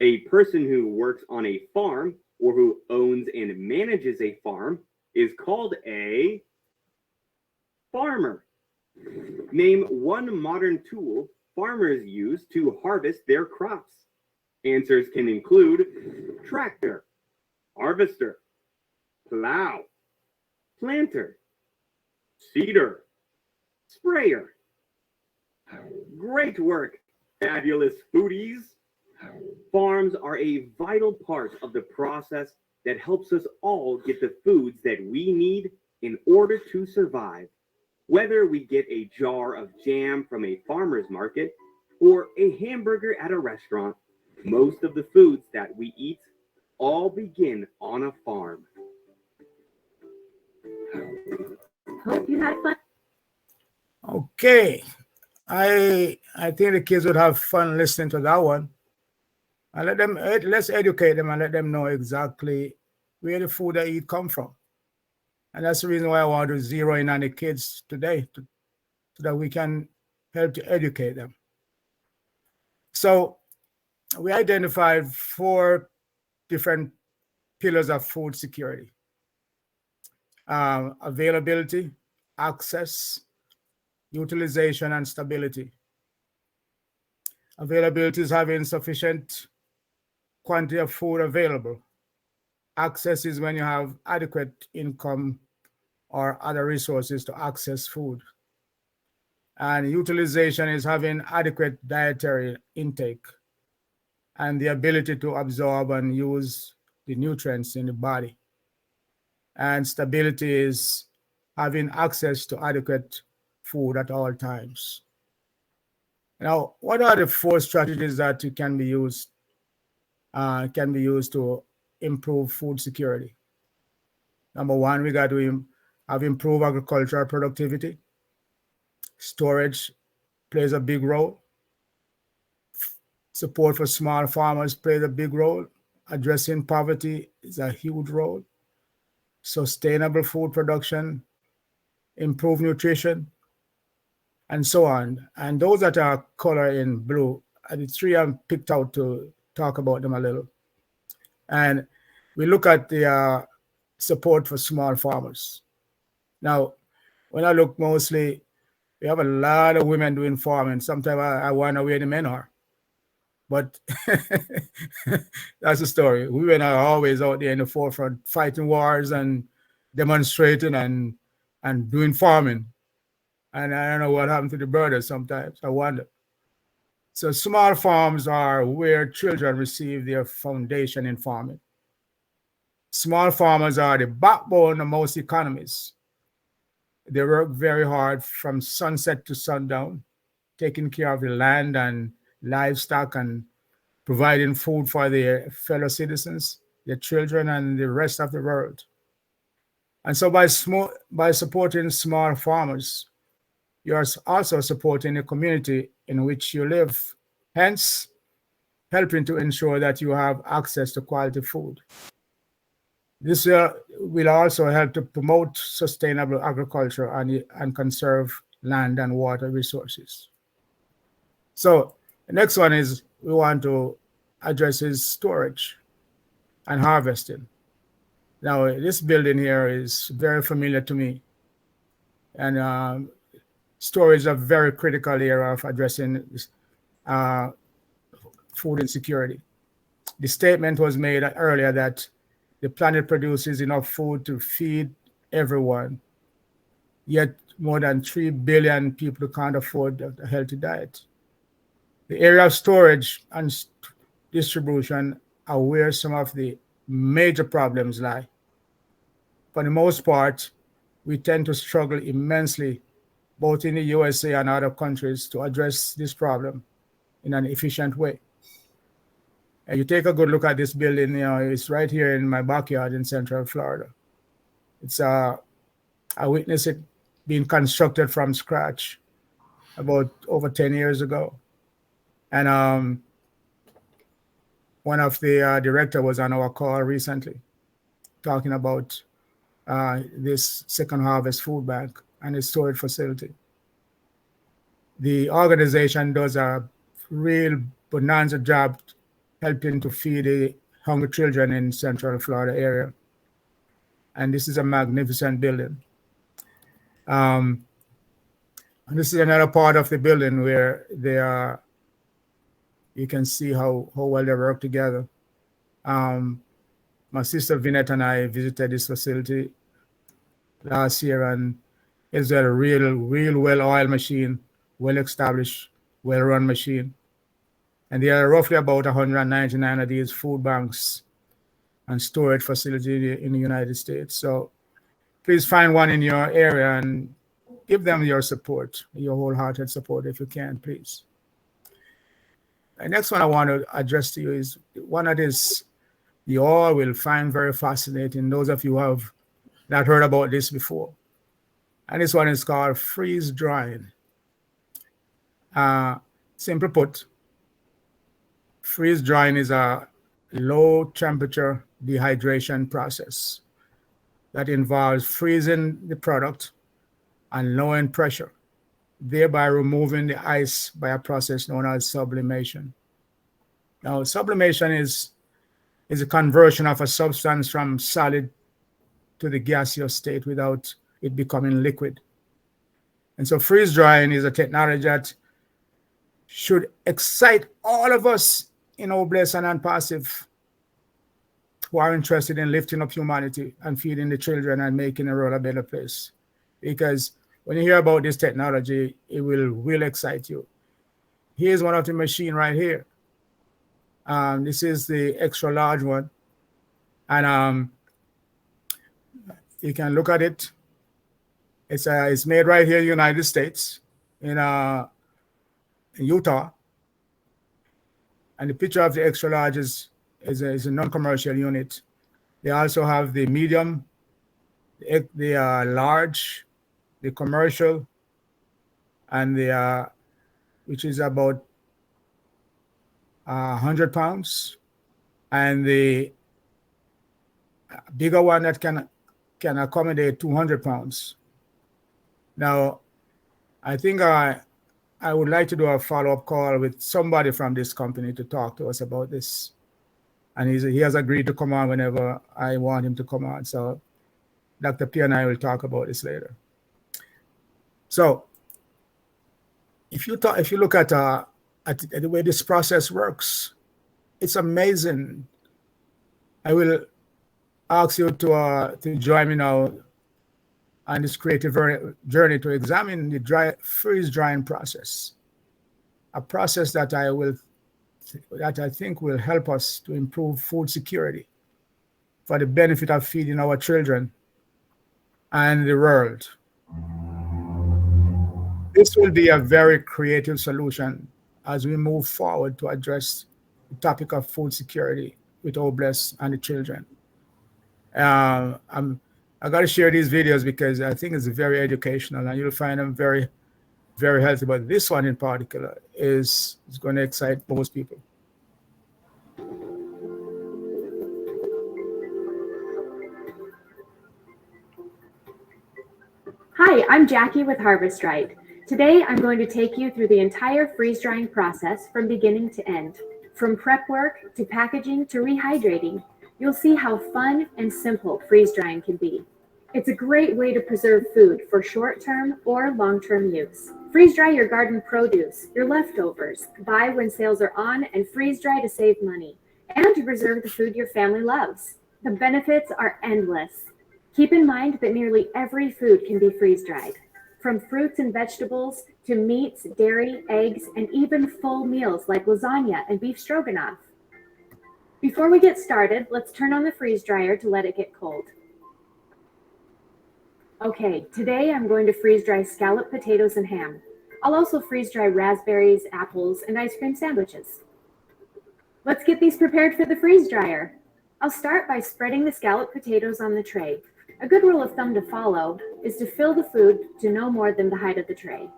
A person who works on a farm or who owns and manages a farm is called a farmer. Name one modern tool farmers use to harvest their crops. Answers can include tractor, harvester, plow, planter, seeder, sprayer. Great work, fabulous foodies. Farms are a vital part of the process that helps us all get the foods that we need in order to survive. Whether we get a jar of jam from a farmer's market or a hamburger at a restaurant, most of the foods that we eat all begin on a farm. Hope you had fun. Okay. I think the kids would have fun listening to that one. And let's educate them and let them know exactly where the food they eat come from. And that's the reason why I want to zero in on the kids today, so that we can help to educate them. So we identified 4 different pillars of food security: availability, access, utilization, and stability. Availability is having sufficient quantity of food available. Access is when you have adequate income or other resources to access food. And utilization is having adequate dietary intake and the ability to absorb and use the nutrients in the body. And stability is having access to adequate food at all times. Now, what are the 4 strategies that can be used to improve food security? Number 1, we got to have improved agricultural productivity. Storage plays a big role. Support for small farmers plays a big role. Addressing poverty is a huge role. Sustainable food production, improved nutrition, and so on. And those that are colored in blue are the 3 I've picked out to talk about them a little. And we look at the support for small farmers. Now, when I look mostly, we have a lot of women doing farming. Sometimes I wonder where the men are. But that's the story. Women are always out there in the forefront, fighting wars and demonstrating and doing farming. And I don't know what happened to the brothers sometimes. I wonder. So small farms are where children receive their foundation in farming. Small farmers are the backbone of most economies. They work very hard from sunset to sundown, taking care of the land and livestock and providing food for their fellow citizens, their children, and the rest of the world. And so by supporting small farmers, you are also supporting the community in which you live, hence helping to ensure that you have access to quality food. This will also help to promote sustainable agriculture and conserve land and water resources. So the next one is we want to address is storage and harvesting. Now, this building here is very familiar to me. And storage is a very critical area of addressing food insecurity. The statement was made earlier that the planet produces enough food to feed everyone, yet more than 3 billion people can't afford a healthy diet. The area of storage and distribution are where some of the major problems lie. For the most part, we tend to struggle immensely, both in the USA and other countries, to address this problem in an efficient way. And you take a good look at this building, it's right here in my backyard in Central Florida. It's I witnessed it being constructed from scratch about over 10 years ago. And one of the director was on our call recently talking about this Second Harvest Food Bank and its storage facility. The organization does a real bonanza job helping to feed the hungry children in Central Florida area. And this is a magnificent building. And this is another part of the building where you can see how well they work together. My sister Vinette and I visited this facility last year, and it's a real well-oiled machine, well-established, well-run machine. And there are roughly about 199 of these food banks and storage facilities in the United States. So please find one in your area and give them your support, your wholehearted support if you can, please. The next one I want to address to you is one that is you all will find very fascinating, those of you who have not heard about this before. And this one is called freeze drying. Simply put, freeze drying is a low temperature dehydration process that involves freezing the product and lowering pressure, thereby removing the ice by a process known as sublimation. Now, sublimation is a conversion of a substance from solid to the gaseous state without it becoming liquid. And so freeze drying is a technology that should excite all of us in Oblast and Unpassive who are interested in lifting up humanity and feeding the children and making the world a better place. Because when you hear about this technology, it will excite you. Here's one of the machine right here. This is the extra large one. And you can look at it. It's made right here in the United States, in Utah. And the picture of the extra large is a non-commercial unit. They also have the medium, the large, the commercial, and the which is about 100 pounds, and the bigger one that can accommodate 200 pounds. Now, I think I would like to do a follow-up call with somebody from this company to talk to us about this. And he has agreed to come on whenever I want him to come on. So Dr. Pierre and I will talk about this later. So if you look at the way this process works, it's amazing. I will ask you to join me now on this creative journey to examine the freeze drying process, a process that I think will help us to improve food security for the benefit of feeding our children and the world. This will be a very creative solution as we move forward to address the topic of food security with Oblast and the children. I got to share these videos because I think it's very educational and you'll find them very, very healthy. But this one in particular is going to excite most people. Hi, I'm Jackie with Harvest Right. Today, I'm going to take you through the entire freeze drying process from beginning to end. From prep work to packaging to rehydrating, you'll see how fun and simple freeze drying can be. It's a great way to preserve food for short-term or long-term use. Freeze dry your garden produce, your leftovers, buy when sales are on, and freeze dry to save money and to preserve the food your family loves. The benefits are endless. Keep in mind that nearly every food can be freeze dried, from fruits and vegetables to meats, dairy, eggs, and even full meals like lasagna and beef stroganoff. Before we get started, let's turn on the freeze dryer to let it get cold. Okay, today I'm going to freeze dry scalloped potatoes and ham. I'll also freeze dry raspberries, apples, and ice cream sandwiches. Let's get these prepared for the freeze dryer. I'll start by spreading the scalloped potatoes on the tray. A good rule of thumb to follow is to fill the food to no more than the height of the tray.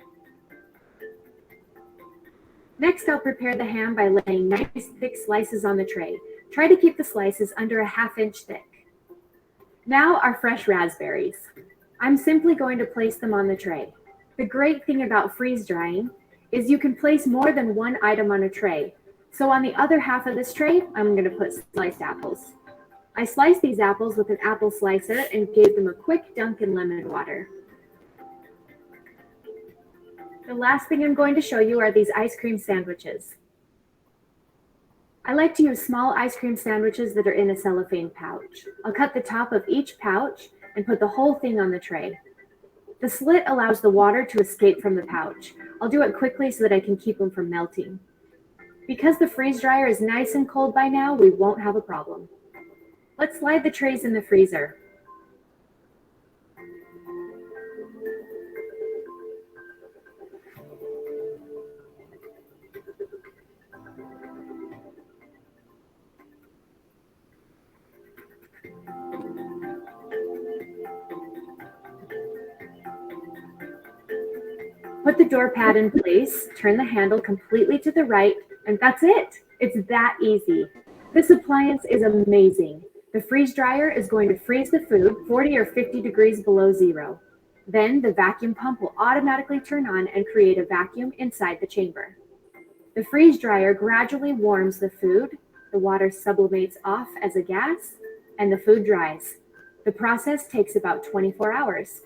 Next, I'll prepare the ham by laying nice thick slices on the tray. Try to keep the slices under a ½ inch thick. Now our fresh raspberries. I'm simply going to place them on the tray. The great thing about freeze drying is you can place more than one item on a tray. So on the other half of this tray, I'm going to put sliced apples. I sliced these apples with an apple slicer and gave them a quick dunk in lemon water. The last thing I'm going to show you are these ice cream sandwiches. I like to use small ice cream sandwiches that are in a cellophane pouch. I'll cut the top of each pouch and put the whole thing on the tray. The slit allows the water to escape from the pouch. I'll do it quickly so that I can keep them from melting. Because the freeze dryer is nice and cold by now, we won't have a problem. Let's slide the trays in the freezer. Put the door pad in place, turn the handle completely to the right, and that's it. It's that easy. This appliance is amazing. The freeze dryer is going to freeze the food 40 or 50 degrees below zero. Then the vacuum pump will automatically turn on and create a vacuum inside the chamber. The freeze dryer gradually warms the food, the water sublimates off as a gas, and the food dries. The process takes about 24 hours.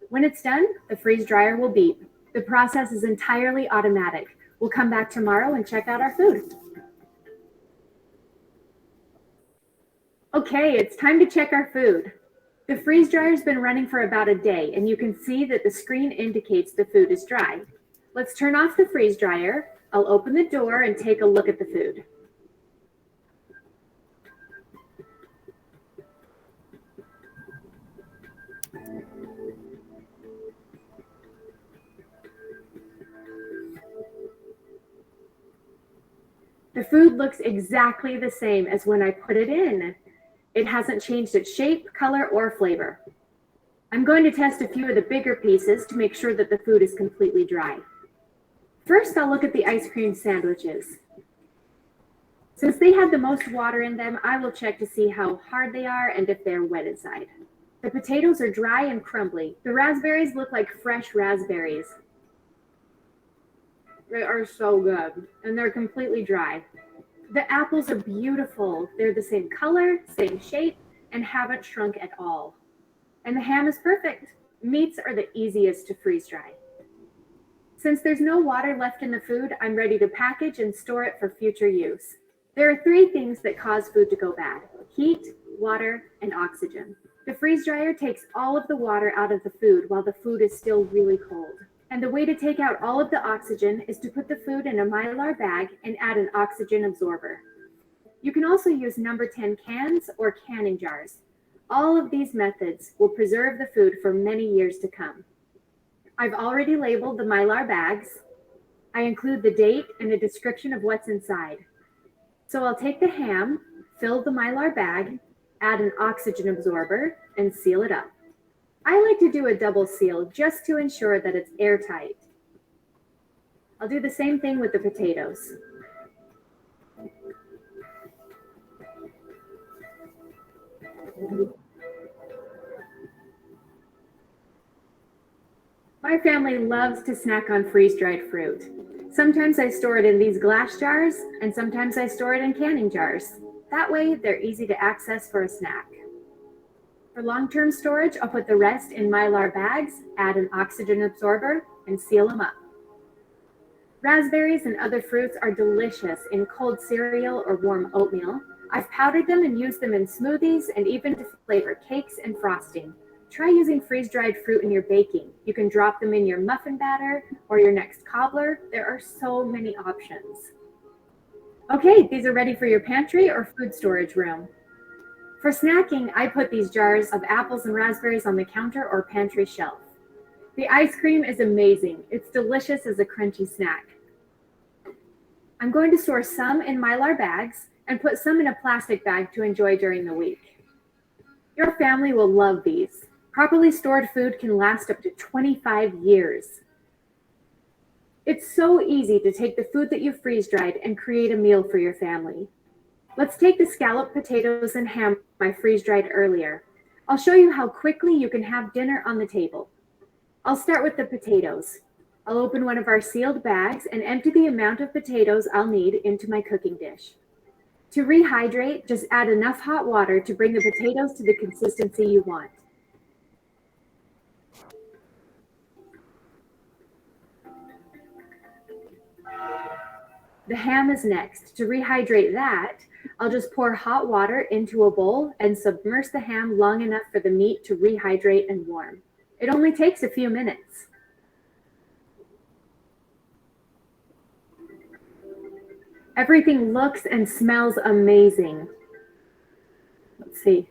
When it's done, the freeze dryer will beep. The process is entirely automatic. We'll come back tomorrow and check out our food. Okay, it's time to check our food. The freeze dryer's been running for about a day, and you can see that the screen indicates the food is dry. Let's turn off the freeze dryer. I'll open the door and take a look at the food. The food looks exactly the same as when I put it in. It hasn't changed its shape, color, or flavor. I'm going to test a few of the bigger pieces to make sure that the food is completely dry. First, I'll look at the ice cream sandwiches. Since they have the most water in them, I will check to see how hard they are and if they're wet inside. The potatoes are dry and crumbly. The raspberries look like fresh raspberries. They are so good, and they're completely dry. The apples are beautiful. They're the same color, same shape, and haven't shrunk at all. And the ham is perfect. Meats are the easiest to freeze dry. Since there's no water left in the food, I'm ready to package and store it for future use. There are 3 things that cause food to go bad: heat, water, and oxygen. The freeze dryer takes all of the water out of the food while the food is still really cold. And the way to take out all of the oxygen is to put the food in a Mylar bag and add an oxygen absorber. You can also use number 10 cans or canning jars. All of these methods will preserve the food for many years to come. I've already labeled the Mylar bags. I include the date and a description of what's inside. So I'll take the ham, fill the Mylar bag, add an oxygen absorber, and seal it up. I like to do a double seal just to ensure that it's airtight. I'll do the same thing with the potatoes. My family loves to snack on freeze-dried fruit. Sometimes I store it in these glass jars, and sometimes I store it in canning jars. That way, they're easy to access for a snack. For long-term storage, I'll put the rest in Mylar bags, add an oxygen absorber, and seal them up. Raspberries and other fruits are delicious in cold cereal or warm oatmeal. I've powdered them and used them in smoothies and even to flavor cakes and frosting. Try using freeze-dried fruit in your baking. You can drop them in your muffin batter or your next cobbler. There are so many options. Okay, these are ready for your pantry or food storage room. For snacking, I put these jars of apples and raspberries on the counter or pantry shelf. The ice cream is amazing. It's delicious as a crunchy snack. I'm going to store some in Mylar bags and put some in a plastic bag to enjoy during the week. Your family will love these. Properly stored food can last up to 25 years. It's so easy to take the food that you freeze-dried and create a meal for your family. Let's take the scalloped potatoes and ham I freeze-dried earlier. I'll show you how quickly you can have dinner on the table. I'll start with the potatoes. I'll open one of our sealed bags and empty the amount of potatoes I'll need into my cooking dish. To rehydrate, just add enough hot water to bring the potatoes to the consistency you want. The ham is next. To rehydrate that, I'll just pour hot water into a bowl and submerge the ham long enough for the meat to rehydrate and warm. It only takes a few minutes. Everything looks and smells amazing. Let's see.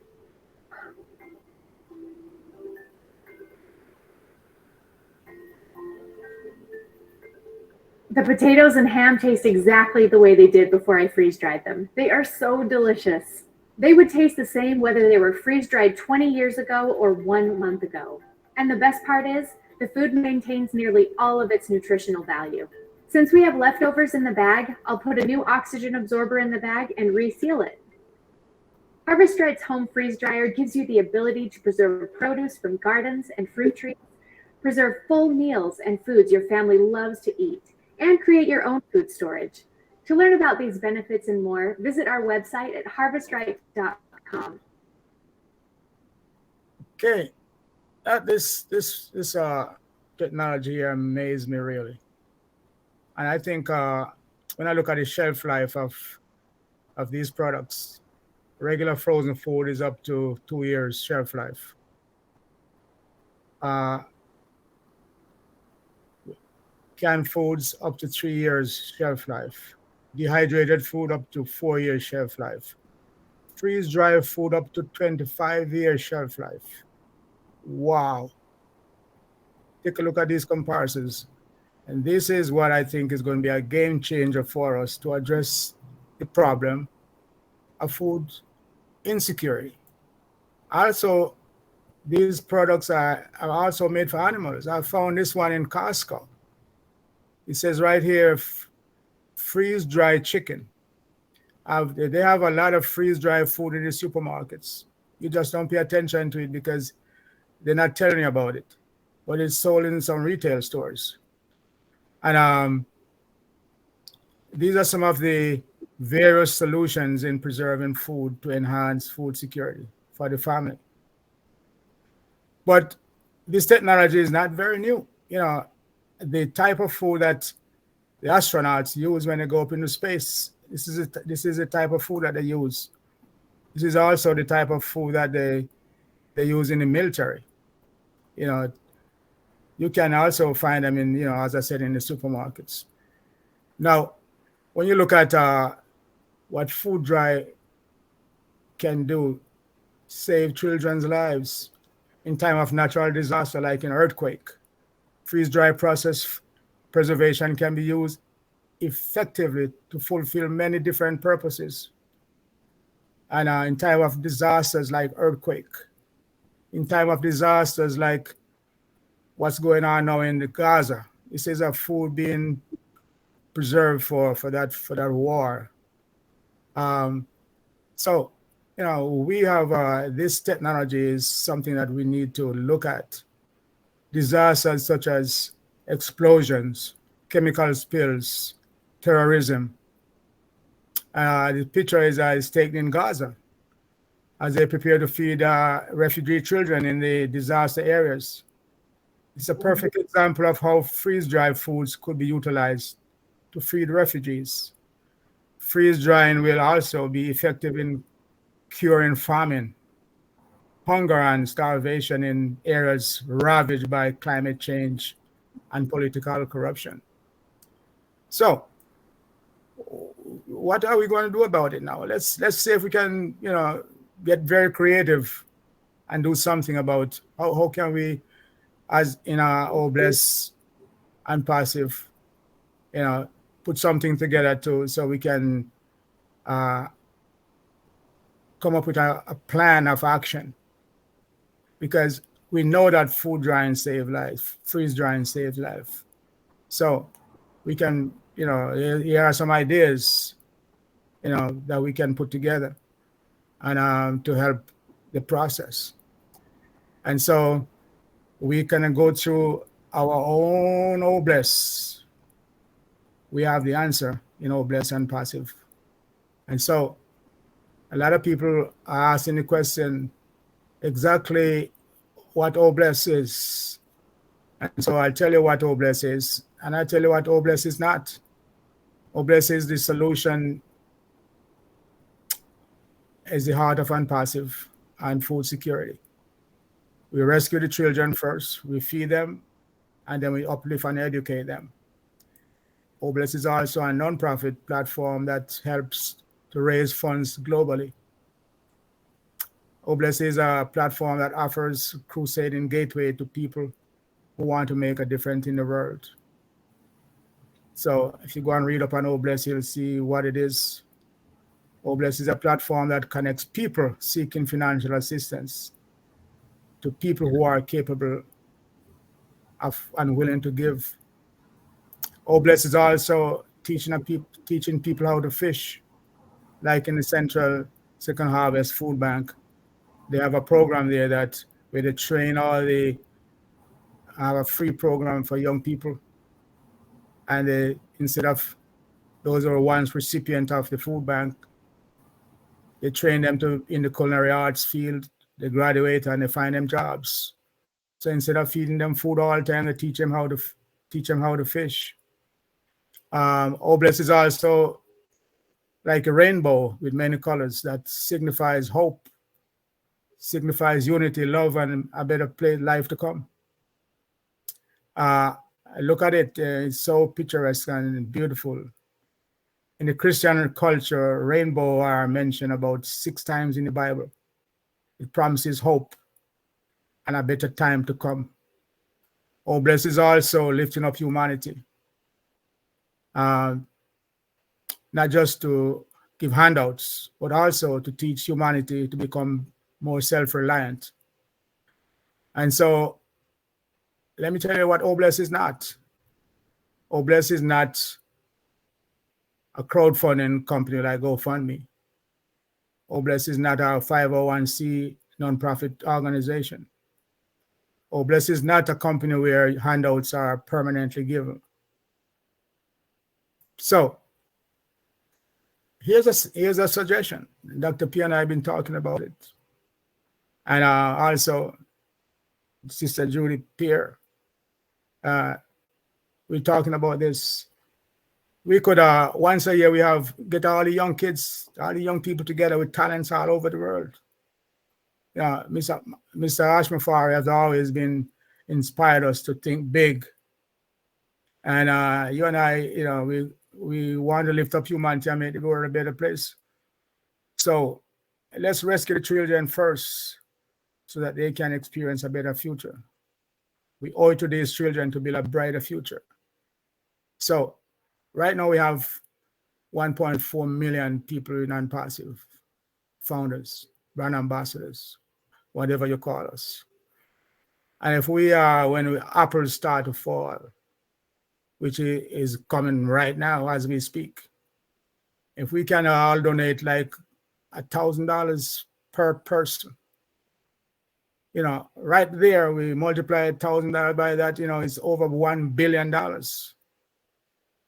The potatoes and ham taste exactly the way they did before I freeze-dried them. They are so delicious. They would taste the same whether they were freeze-dried 20 years ago or 1 month ago. And the best part is, the food maintains nearly all of its nutritional value. Since we have leftovers in the bag, I'll put a new oxygen absorber in the bag and reseal it. Harvest Right's home freeze dryer gives you the ability to preserve produce from gardens and fruit trees, preserve full meals and foods your family loves to eat, and create your own food storage. To learn about these benefits and more, visit our website at harvestright.com. Okay, this technology amazed me really, and I think when I look at the shelf life of these products, regular frozen food is up to 2 years shelf life. Canned foods up to 3 years shelf life. Dehydrated food up to 4 years shelf life. Freeze-dried food up to 25 years shelf life. Wow. Take a look at these comparisons. And this is what I think is going to be a game changer for us to address the problem of food insecurity. Also, these products are also made for animals. I found this one in Costco. It says right here, freeze-dried chicken. They have a lot of freeze-dried food in the supermarkets. You just don't pay attention to it because they're not telling you about it. But it's sold in some retail stores. And these are some of the various solutions in preserving food to enhance food security for the family. But this technology is not very new. You know, the type of food that the astronauts use when they go up into space, this is the type of food that they use. This is also the type of food that they use in the military. You know, you can also find them in, as I said, in the supermarkets. Now, when you look at what food dry can do, save children's lives in time of natural disaster like an earthquake, freeze-dry process preservation can be used effectively to fulfill many different purposes. And in time of disasters like earthquake, in time of disasters like what's going on now in the Gaza, this is a food being preserved for that war. So, we have this technology is something that we need to look at. Disasters such as explosions, chemical spills, terrorism. The picture is taken in Gaza as they prepare to feed refugee children in the disaster areas. It's a perfect example of how freeze-dried foods could be utilized to feed refugees. Freeze-drying will also be effective in curing famine, hunger, and starvation in areas ravaged by climate change and political corruption. So, what are we going to do about it now? Let's see if we can, get very creative and do something about how can we, as in our Obless and Passive, put something together so we can come up with a plan of action. Because we know that food drying saves life, freeze drying saves life. So we can, here are some ideas, that we can put together and to help the process. And so we can go through our own Obless. We have the answer in Obless and Passive. And so a lot of people are asking the question, exactly what Obless is. And so I'll tell you what Obless is, and I'll tell you what Obless is not. Obless is the solution, is the heart of Unpassive and food security. We rescue the children first, we feed them, and then we uplift and educate them. Obless is also a nonprofit platform that helps to raise funds globally. Obless is a platform that offers crusading gateway to people who want to make a difference in the world. So if you go and read up on Obless, you'll see what it is. Obless is a platform that connects people seeking financial assistance to people who are capable of and willing to give. Obless is also teaching people how to fish, like in the Central Second Harvest Food Bank. They have a program there that where they train have a free program for young people. And they, instead of those who are once recipient of the food bank, they train them in the culinary arts field. They graduate and they find them jobs. So instead of feeding them food all the time, they teach them how to fish. Obless is also like a rainbow with many colors that signifies hope, signifies unity, love, and a better life to come. Look at it, it's so picturesque and beautiful. In the Christian culture, rainbow are mentioned about 6 times in the Bible. It promises hope and a better time to come. Obless is also lifting up humanity. Not just to give handouts, but also to teach humanity to become more self-reliant. And so, let me tell you what Obless is not. Obless is not a crowdfunding company like GoFundMe. Obless is not a 501c nonprofit organization. Obless is not a company where handouts are permanently given. So, here's a suggestion. Dr. Pierre and I have been talking about it. And also, Sister Judy Pierre, we're talking about this. We could, once a year, get all the young kids, all the young people together with talents all over the world. Yeah, Mr. Ashmafari has always been inspired us to think big. And you and I, we want to lift up humanity and make the world a better place. So let's rescue the children first so that they can experience a better future. We owe it to these children to build a brighter future. So right now we have 1.4 million people in Unpassive, founders, brand ambassadors, whatever you call us. And if when apples start to fall, which is coming right now as we speak, if we can all donate like $1,000 per person, right there, we multiply $1,000 by that, it's over $1 billion.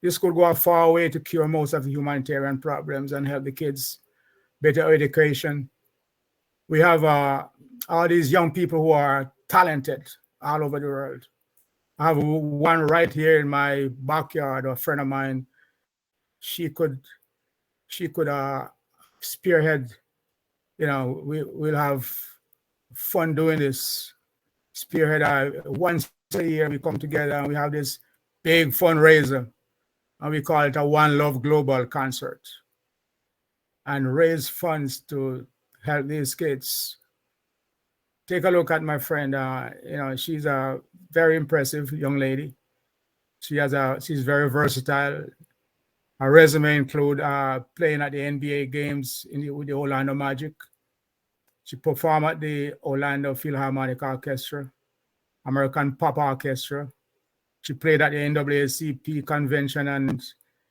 This could go a far way to cure most of the humanitarian problems and help the kids better education. We have all these young people who are talented all over the world. I have one right here in my backyard, a friend of mine. She could spearhead. We'll have fun doing this. Spearhead. Once a year we come together and we have this big fundraiser, and we call it a One Love Global concert, and raise funds to help these kids. Take a look at my friend. She's a very impressive young lady. She's very versatile. Her resume include playing at the NBA games with the Orlando Magic. She performed at the Orlando Philharmonic Orchestra, American Pop Orchestra. She played at the NAACP convention, and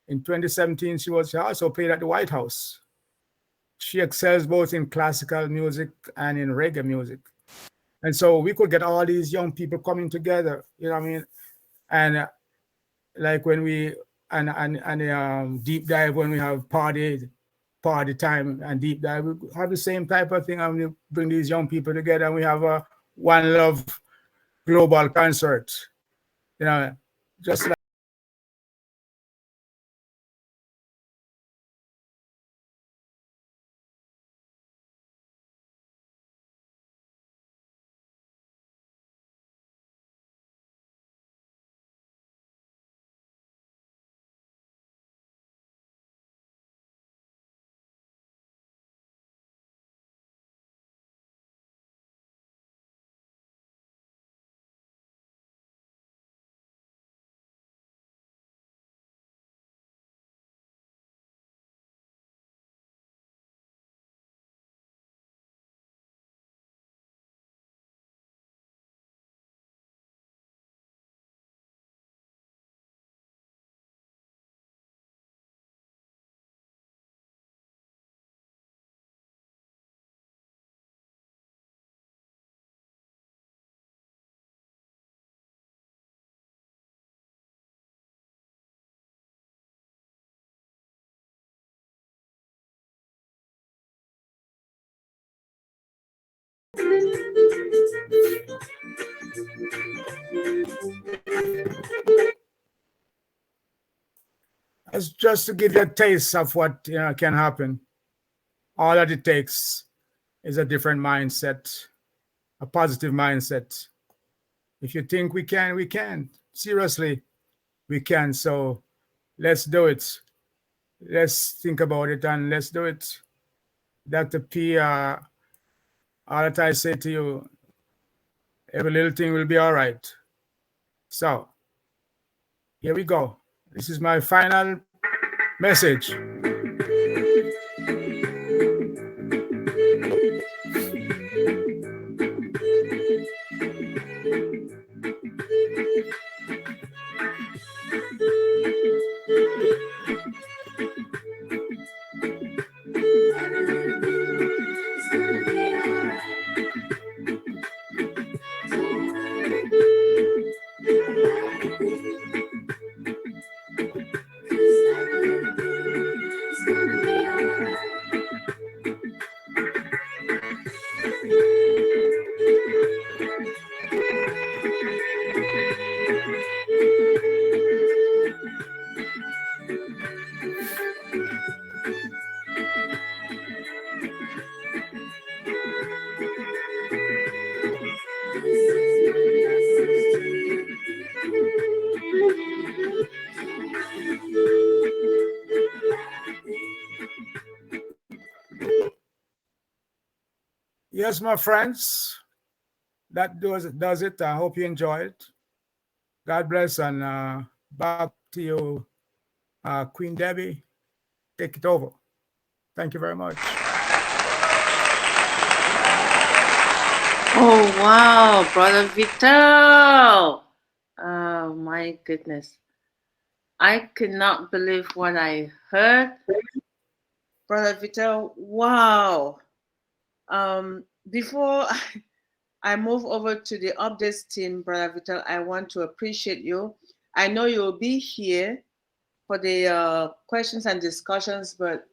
in 2017, she also played at the White House. She excels both in classical music and in reggae music. And so we could get all these young people coming together, And like when we deep dive, when we have party time and deep dive, we have the same type of thing, and we bring these young people together, and we have a One Love Global concert, just like That's just to give you a taste of what can happen. All that it takes is a different mindset, a positive mindset. If you think we can, we can. Seriously, we can. So let's do it. Let's think about it and let's do it. Dr. P, all that I say to you, every little thing will be all right. So here we go. This is my final message. Yes, my friends, that does it. I hope you enjoy it. God bless, and back to you, Queen Debbie. Take it over. Thank you very much. Oh, wow, Brother Vittel. Oh, my goodness. I could not believe what I heard. Brother Vittel, wow. Before I move over to the updates team, Brother Vittel, I want to appreciate you. I know you'll be here for the questions and discussions, but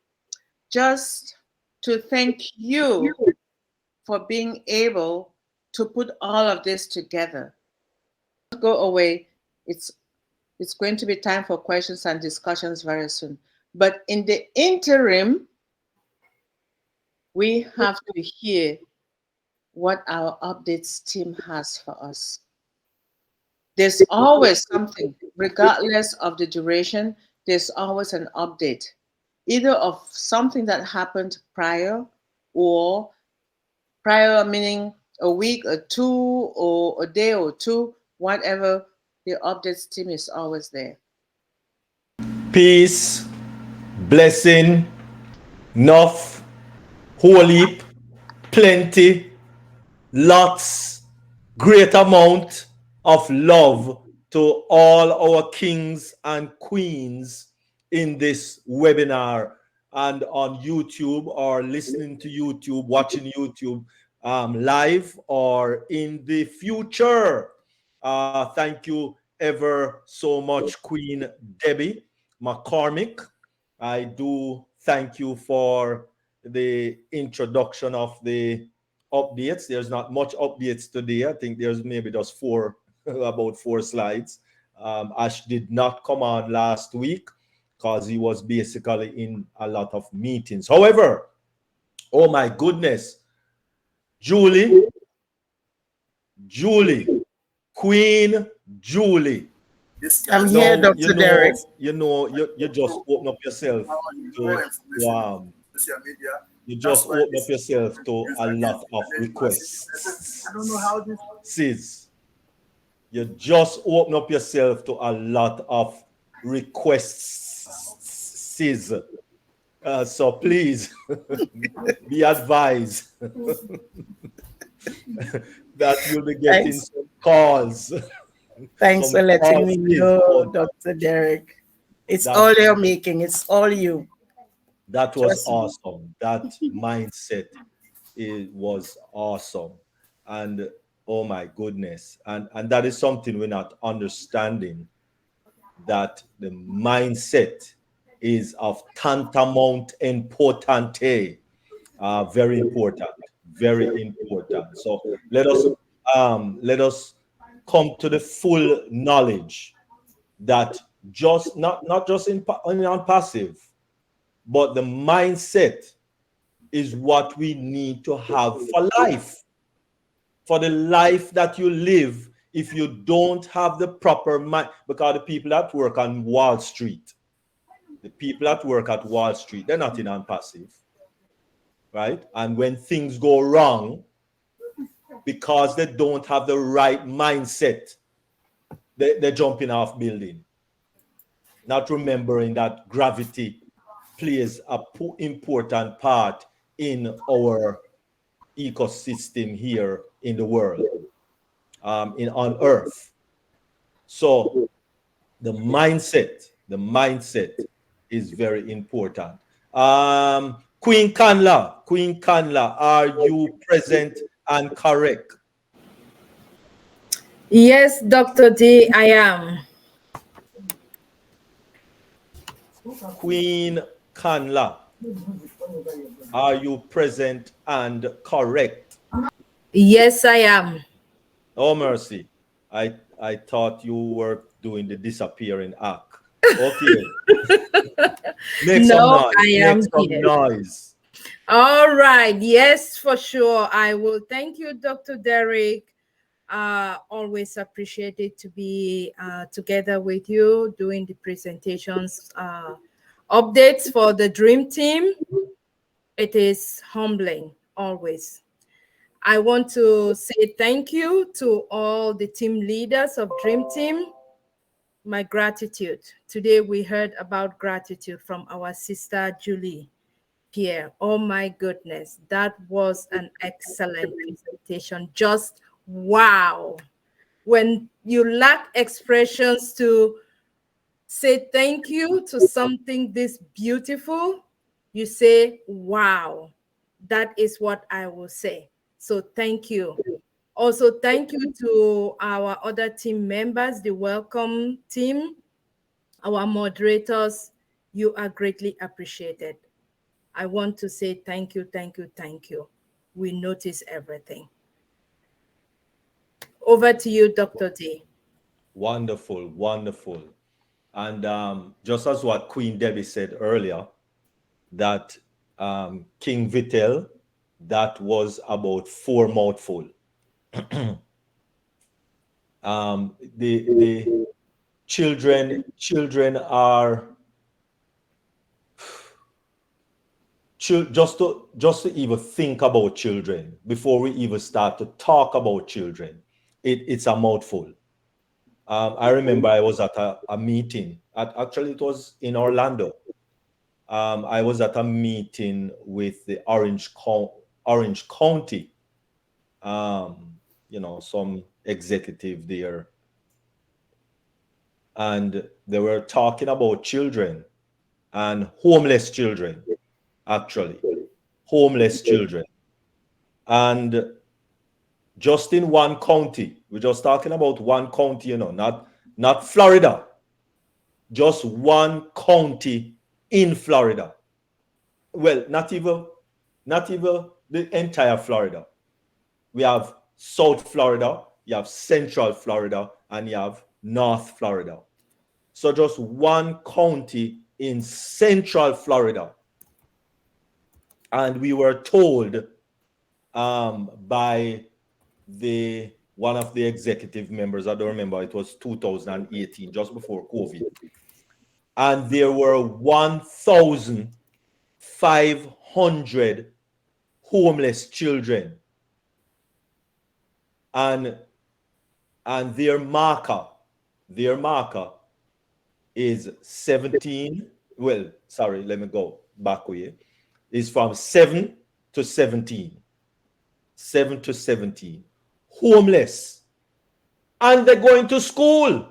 just to thank you for being able to put all of this together. Don't go away. It's going to be time for questions and discussions very soon. But in the interim, we have to hear what our updates team has for us. There's always something, regardless of the duration, there's always an update, either of something that happened prior, or prior meaning a week or two, or a day or two, whatever, the updates team is always there. Peace, blessing, enough, whole heap, plenty, lots, great amount of love to all our kings and queens in this webinar and on YouTube, or listening to YouTube, watching YouTube live or in the future. Thank you ever so much, Queen Debbie McCormick. I do thank you for the introduction of the updates. There's not much updates today. I think there's maybe just about four slides. Ash did not come on last week because he was basically in a lot of meetings. However, oh my goodness, Julie, Queen Julie. I'm here, Dr. Derek. You just open up yourself to you just open up yourself to a lot of requests. I don't know how this. Sis, you just open up yourself to a lot of requests. Sis. So please be advised that you'll be getting some calls. Thanks for letting me know, Dr. Derek. It's all you're making. It's all you. That was awesome. That mindset, it was awesome. And oh my goodness. And that is something we're not understanding, that the mindset is of tantamount importante. Very important. Very important. So let us come to the full knowledge that just not just in on passive, but the mindset is what we need to have for life, for the life that you live. If you don't have the proper mind, because the people that work on Wall Street, the people that work at Wall Street, they're not in on passive, right? And when things go wrong, because they don't have the right mindset, they're jumping off building, not remembering that gravity plays a important part in our ecosystem here in the world, on Earth. So the mindset is very important. Queen Kanla, are you present and correct? Yes, Dr. D, I am. Queen Kanla, are you present and correct? Yes, I am. Oh, mercy. I thought you were doing the disappearing act. Okay. Make some No, noise. I am Make some here. noise. All right. Yes, for sure. I will. Thank you, Dr. Derek. Always appreciated to be together with you doing the presentations, updates for the Dream Team. It is humbling, always. I want to say thank you to all the team leaders of Dream Team. My gratitude. Today we heard about gratitude from our sister Julie, Pierre. Oh my goodness, that was an excellent presentation. Just wow. When you lack expressions to say thank you to something this beautiful, you say, wow. That is what I will say. So thank you. Also, thank you to our other team members, the welcome team, our moderators. You are greatly appreciated. I want to say thank you, thank you, thank you. We notice everything. Over to you, Dr. D. Wonderful, wonderful. And just as what Queen Debbie said earlier, that King Vittel, that was about 4 mouthful. The children are just to even think about children before we even start to talk about children. It's a mouthful. I remember I was at a meeting. Actually, it was in Orlando. I was at a meeting with the Orange County, some executive there. And they were talking about children and homeless children, actually. Homeless children. And just in one county, we're just talking about one county, not Florida, just one county in Florida. Well, not even the entire Florida. We have South Florida, you have Central Florida, and you have North Florida. So just one county in Central Florida. And we were told by one of the executive members, I don't remember, it was 2018, just before COVID. And there were 1,500 homeless children. And their marker is 17. Well, sorry, let me go back way. Is from 7 to 17. 7 to 17. Homeless. And they're going to school.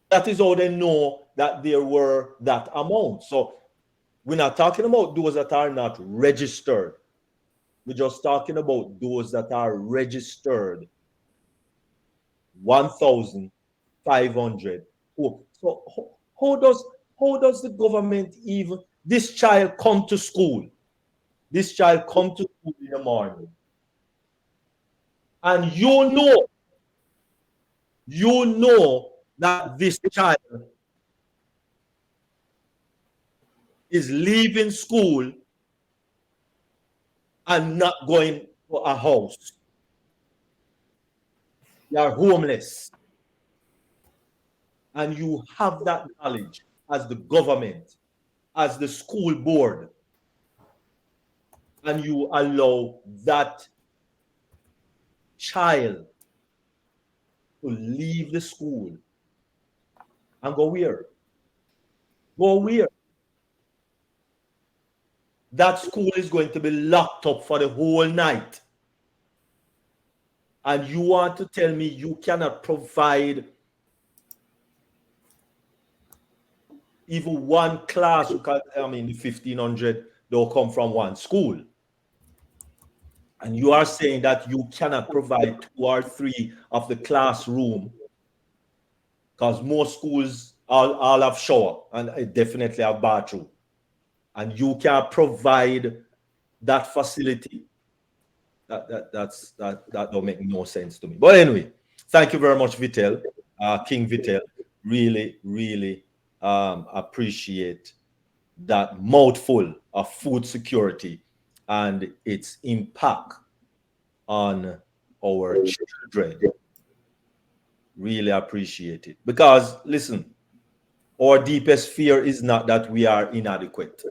That is how they know that there were that amount. So we're not talking about those that are not registered. We're just talking about those that are registered. 1,500. So how does the government even, this child come to school? This child come to school in the morning. And you know you know that this child is leaving school and not going to a house. You are homeless. And you have that knowledge as the government, as the school board, and you allow that child to leave the school and go where? Go where? That school is going to be locked up for the whole night. And you want to tell me you cannot provide even one class? Because, I mean, the 1,500, they'll come from one school. And you are saying that you cannot provide 2 or 3 of the classroom, because most schools all have shower and definitely have bathroom. And you can't provide that facility. That don't make no sense to me. But anyway, thank you very much, Vittel, King Vittel. Really, really appreciate that mouthful of food security and its impact on our children. Really appreciate it. Because listen, our deepest fear is not that we are inadequate.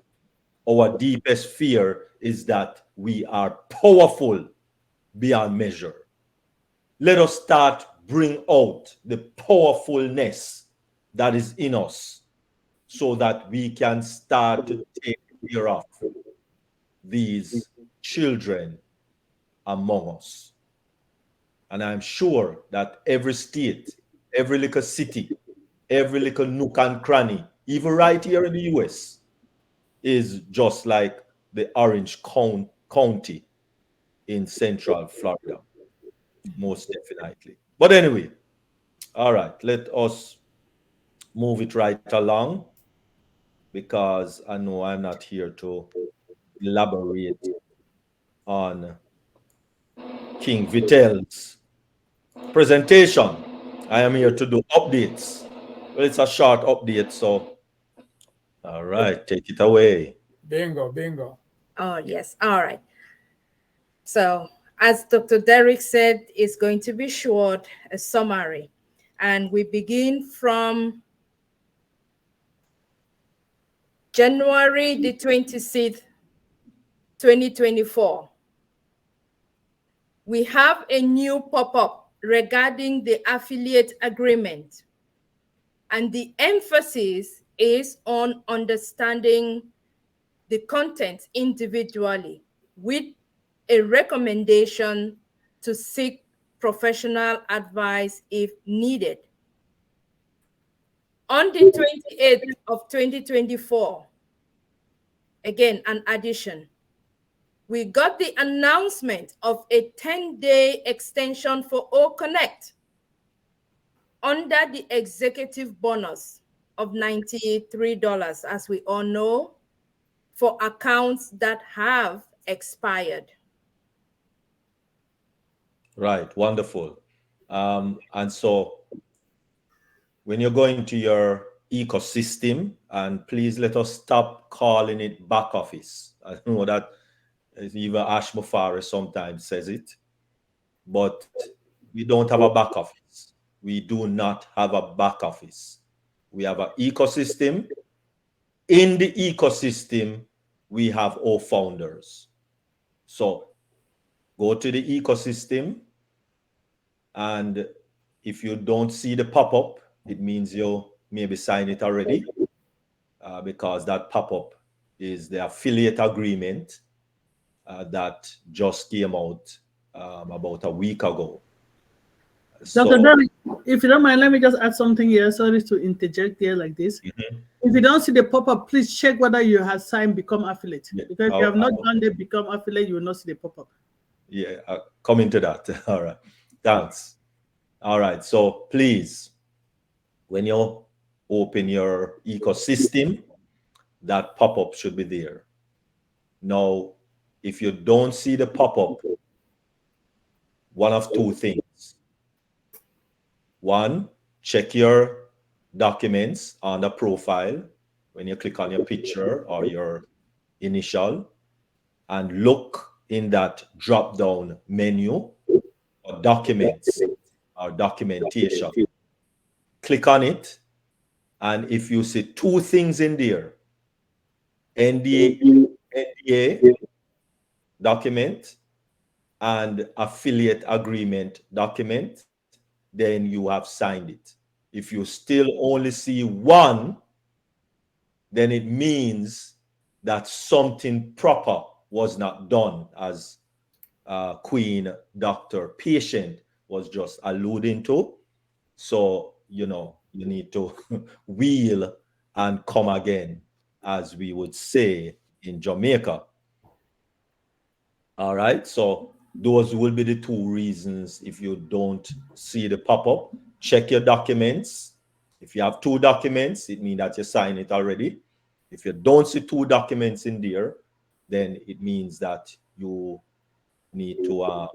Our deepest fear is that we are powerful beyond measure. Let us start bring out the powerfulness that is in us so that we can start to take care of these children among us. And I'm sure that every state, every little city, every little nook and cranny, even right here in the US, is just like the Orange County in Central Florida. Most definitely. But anyway, all right, let us move it right along, because I know I'm not here to elaborate on King Vittel's presentation. I am here to do updates. Well, it's a short update, so all right, take it away. Bingo, bingo. Oh, yes. All right. So, as Dr. Derek said, it's going to be short, a summary. And we begin from January the 26th, 2024. We have a new pop-up regarding the affiliate agreement. And the emphasis is on understanding the content individually with a recommendation to seek professional advice if needed. On the 28th of 2024, again, an addition, we got the announcement of a 10-day extension for O Connect under the executive bonus of $93, as we all know, for accounts that have expired. Right, wonderful. And so when you're going to your ecosystem, and please let us stop calling it back office. I know that even Ash Mufari sometimes says it, but we don't have a back office. We do not have a back office. We have an ecosystem. In the ecosystem, we have all founders. So go to the ecosystem, and if you don't see the pop-up, it means you maybe sign it already, because that pop-up is the affiliate agreement that just came out about a week ago. Dr. Derek, if you don't mind, let me just add something here. Sorry to interject here like this. Mm-hmm. If you don't see the pop-up, please check whether you have signed Become Affiliate. Yeah. Because if you have not done the Become Affiliate, you will not see the pop-up. Yeah, come into that. All right. Thanks. All right. So please, when you open your ecosystem, that pop-up should be there. Now, if you don't see the pop-up, one of two things. One, check your documents on the profile when you click on your picture or your initial, and look in that drop down menu for documents or documentation. Click on it, and if you see two things in there, NDA document and affiliate agreement document, then you have signed it. If you still only see one, then it means that something proper was not done, as Queen Dr. Patient was just alluding to. So, you need to wheel and come again, as we would say in Jamaica. All right, so those will be the two reasons. If you don't see the pop-up, check your documents. If you have two documents, it means that you signed it already. If you don't see two documents in there, then it means that you need to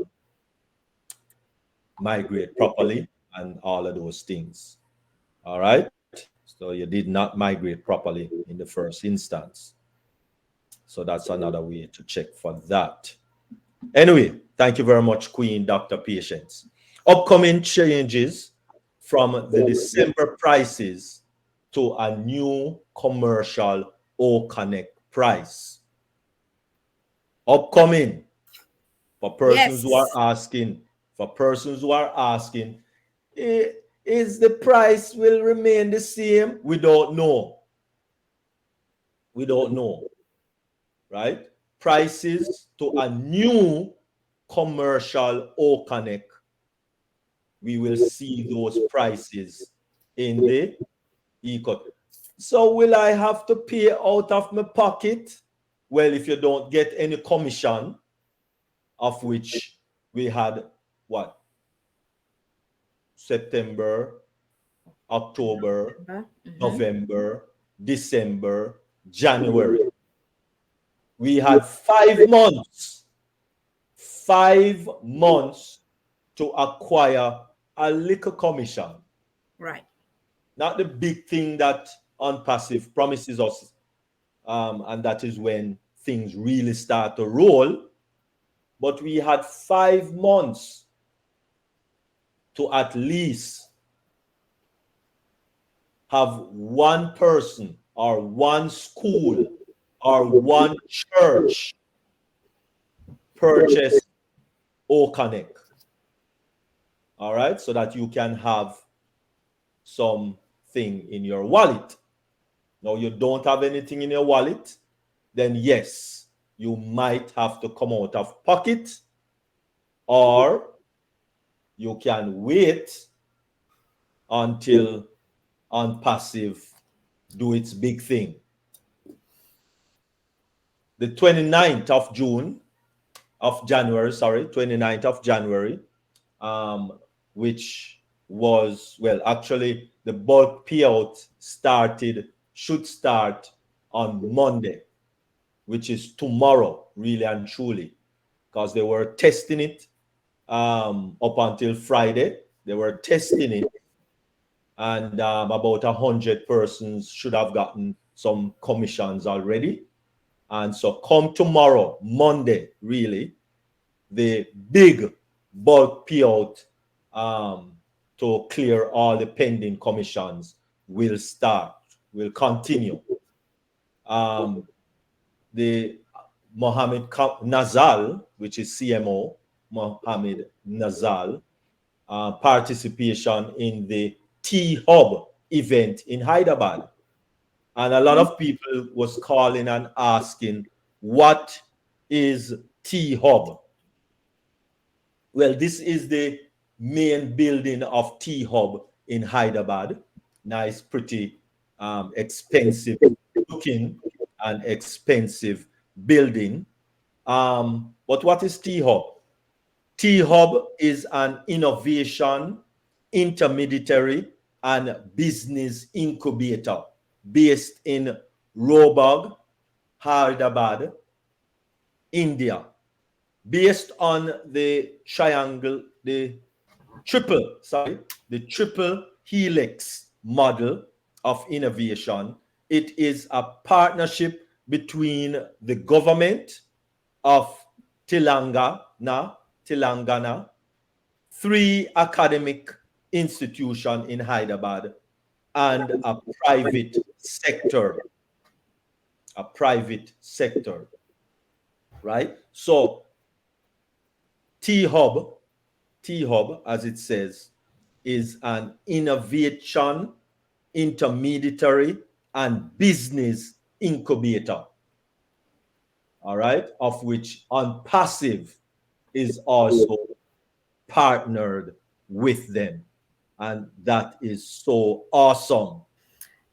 migrate properly and all of those things. All right, so you did not migrate properly in the first instance. So that's another way to check for that. Anyway, thank you very much, Queen Dr. Patience. Upcoming changes from the December prices to a new commercial O-Connect price. Upcoming, for persons who are asking, is the price will remain the same? We don't know. We don't know, right? Prices to a new commercial O-Connect, we will see those prices in the e-cut. So will I have to pay out of my pocket? Well, if you don't get any commission, of which we had what? September, October, November, December, January. We had 5 months. 5 months to acquire a little commission. Right. Not the big thing that OnPassive promises us, and that is when things really start to roll. But we had 5 months to at least have one person or one school or one church purchase O-Connect. All right, so that you can have something in your wallet. Now, you don't have anything in your wallet, then yes, you might have to come out of pocket, or you can wait until OnPassive do its big thing. The 29th of January, which was, well, actually the bulk payout should start on Monday, which is tomorrow, really and truly, because they were testing it up until Friday. They were testing it, and about 100 persons should have gotten some commissions already. And so come tomorrow, Monday, really, the big bulk payout to clear all the pending commissions will continue. The Mohammed Nazal, which is CMO, Mohammed Nazal, participation in the T-Hub event in Hyderabad. And a lot of people was calling and asking, what is T-Hub? Well, this is the main building of T-Hub in Hyderabad. Nice, pretty, expensive looking and expensive building. But what is T-Hub? T-Hub is an innovation, intermediary, and business incubator based in Robag, Hyderabad, India, based on the triple the triple helix model of innovation. It is a partnership between the government of Telangana, 3 academic institutions in Hyderabad, and a private sector. Right? So T-Hub, as it says, is an innovation intermediary and business incubator, all right, of which OnPassive is also partnered with them. And that is so awesome.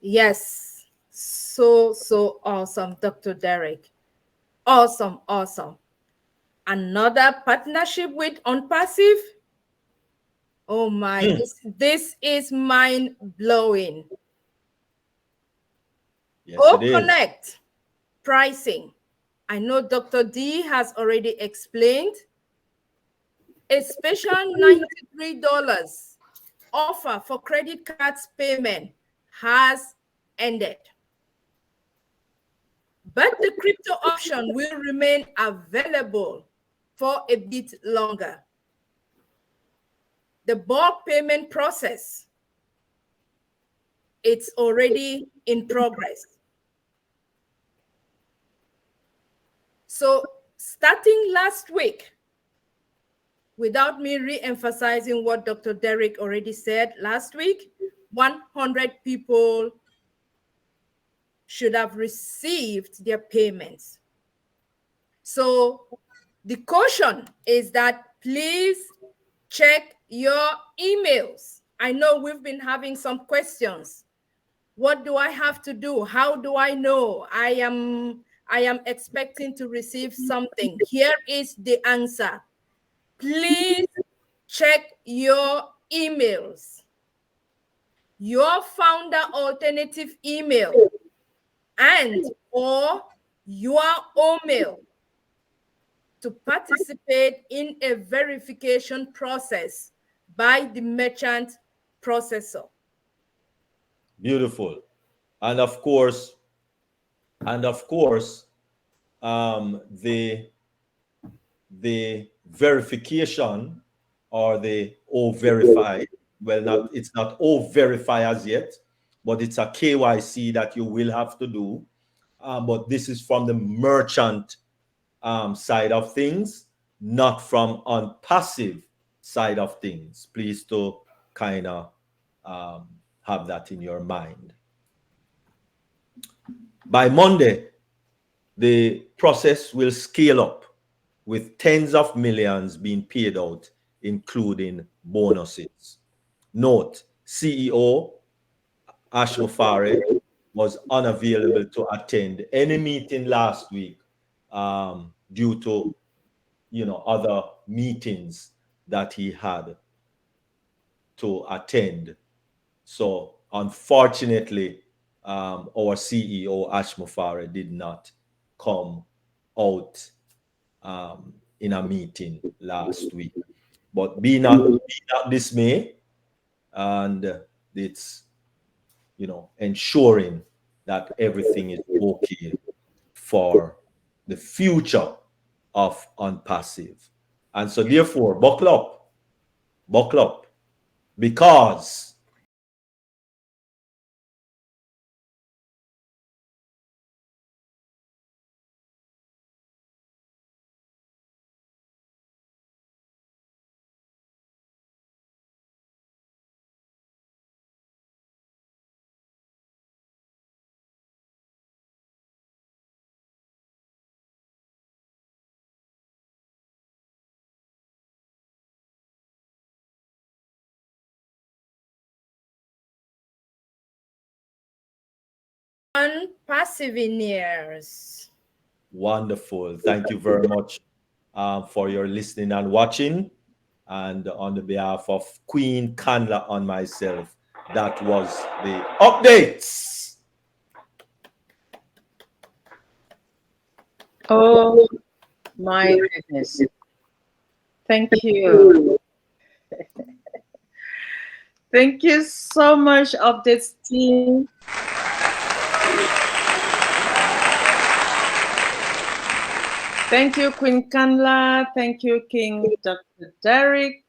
Yes, so awesome, Dr. Derek. Awesome. Another partnership with OnPassive. Oh my, this is mind blowing. Yes, it is. Connect pricing. I know Dr. D has already explained. A special $93 offer for credit cards payment has ended. But the crypto option will remain available for a bit longer. The bulk payment process, it's already in progress. So starting last week, without me re-emphasizing what Dr. Derek already said last week, 100 people should have received their payments. So the caution is that please check your emails. I know we've been having some questions. What do I have to do? How do I know I am expecting to receive something? Here is the answer. Please check your emails. Your founder alternative email and or your OMail to participate in a verification process by the merchant processor. Beautiful. And of course, the verification or the O-Verify, well, it's not O-Verify as yet, but it's a KYC that you will have to do. But this is from the merchant side of things, not from OnPassive side of things. Please to kind of have that in your mind. By Monday, the process will scale up with tens of millions being paid out, including bonuses. Note, CEO Ash Mufare was unavailable to attend any meeting last week due to other meetings that he had to attend. So unfortunately, our CEO Ash Mufare did not come out in a meeting last week. But be not dismayed, and it's ensuring that everything is okay for the future of OnPassive. And so therefore, buckle up, because OnPassiveneers. Wonderful. Thank you very much for your listening and watching. And on the behalf of Queen Candla and myself, that was the updates. Oh my goodness. Thank you. Thank you so much, Updates team. Thank you, Queen Kanla. Thank you, King Dr. Derek.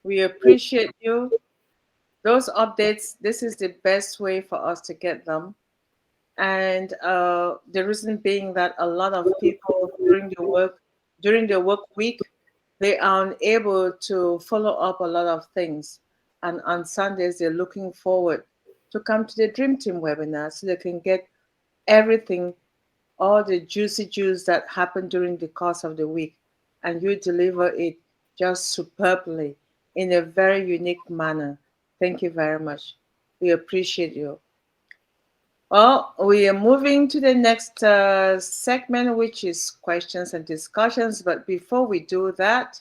We appreciate you. Those updates, this is the best way for us to get them. And the reason being that a lot of people during the work week, they are unable to follow up a lot of things. And on Sundays, they're looking forward to come to the Dream Team webinar so they can get everything, all the juicy juice that happened during the course of the week. And you deliver it just superbly in a very unique manner. Thank you very much. We appreciate you. Well, we are moving to the next segment, which is questions and discussions. But before we do that,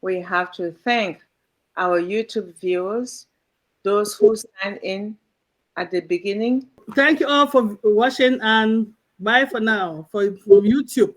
we have to thank our YouTube viewers, those who signed in at the beginning. Thank you all for watching, and bye for now from YouTube.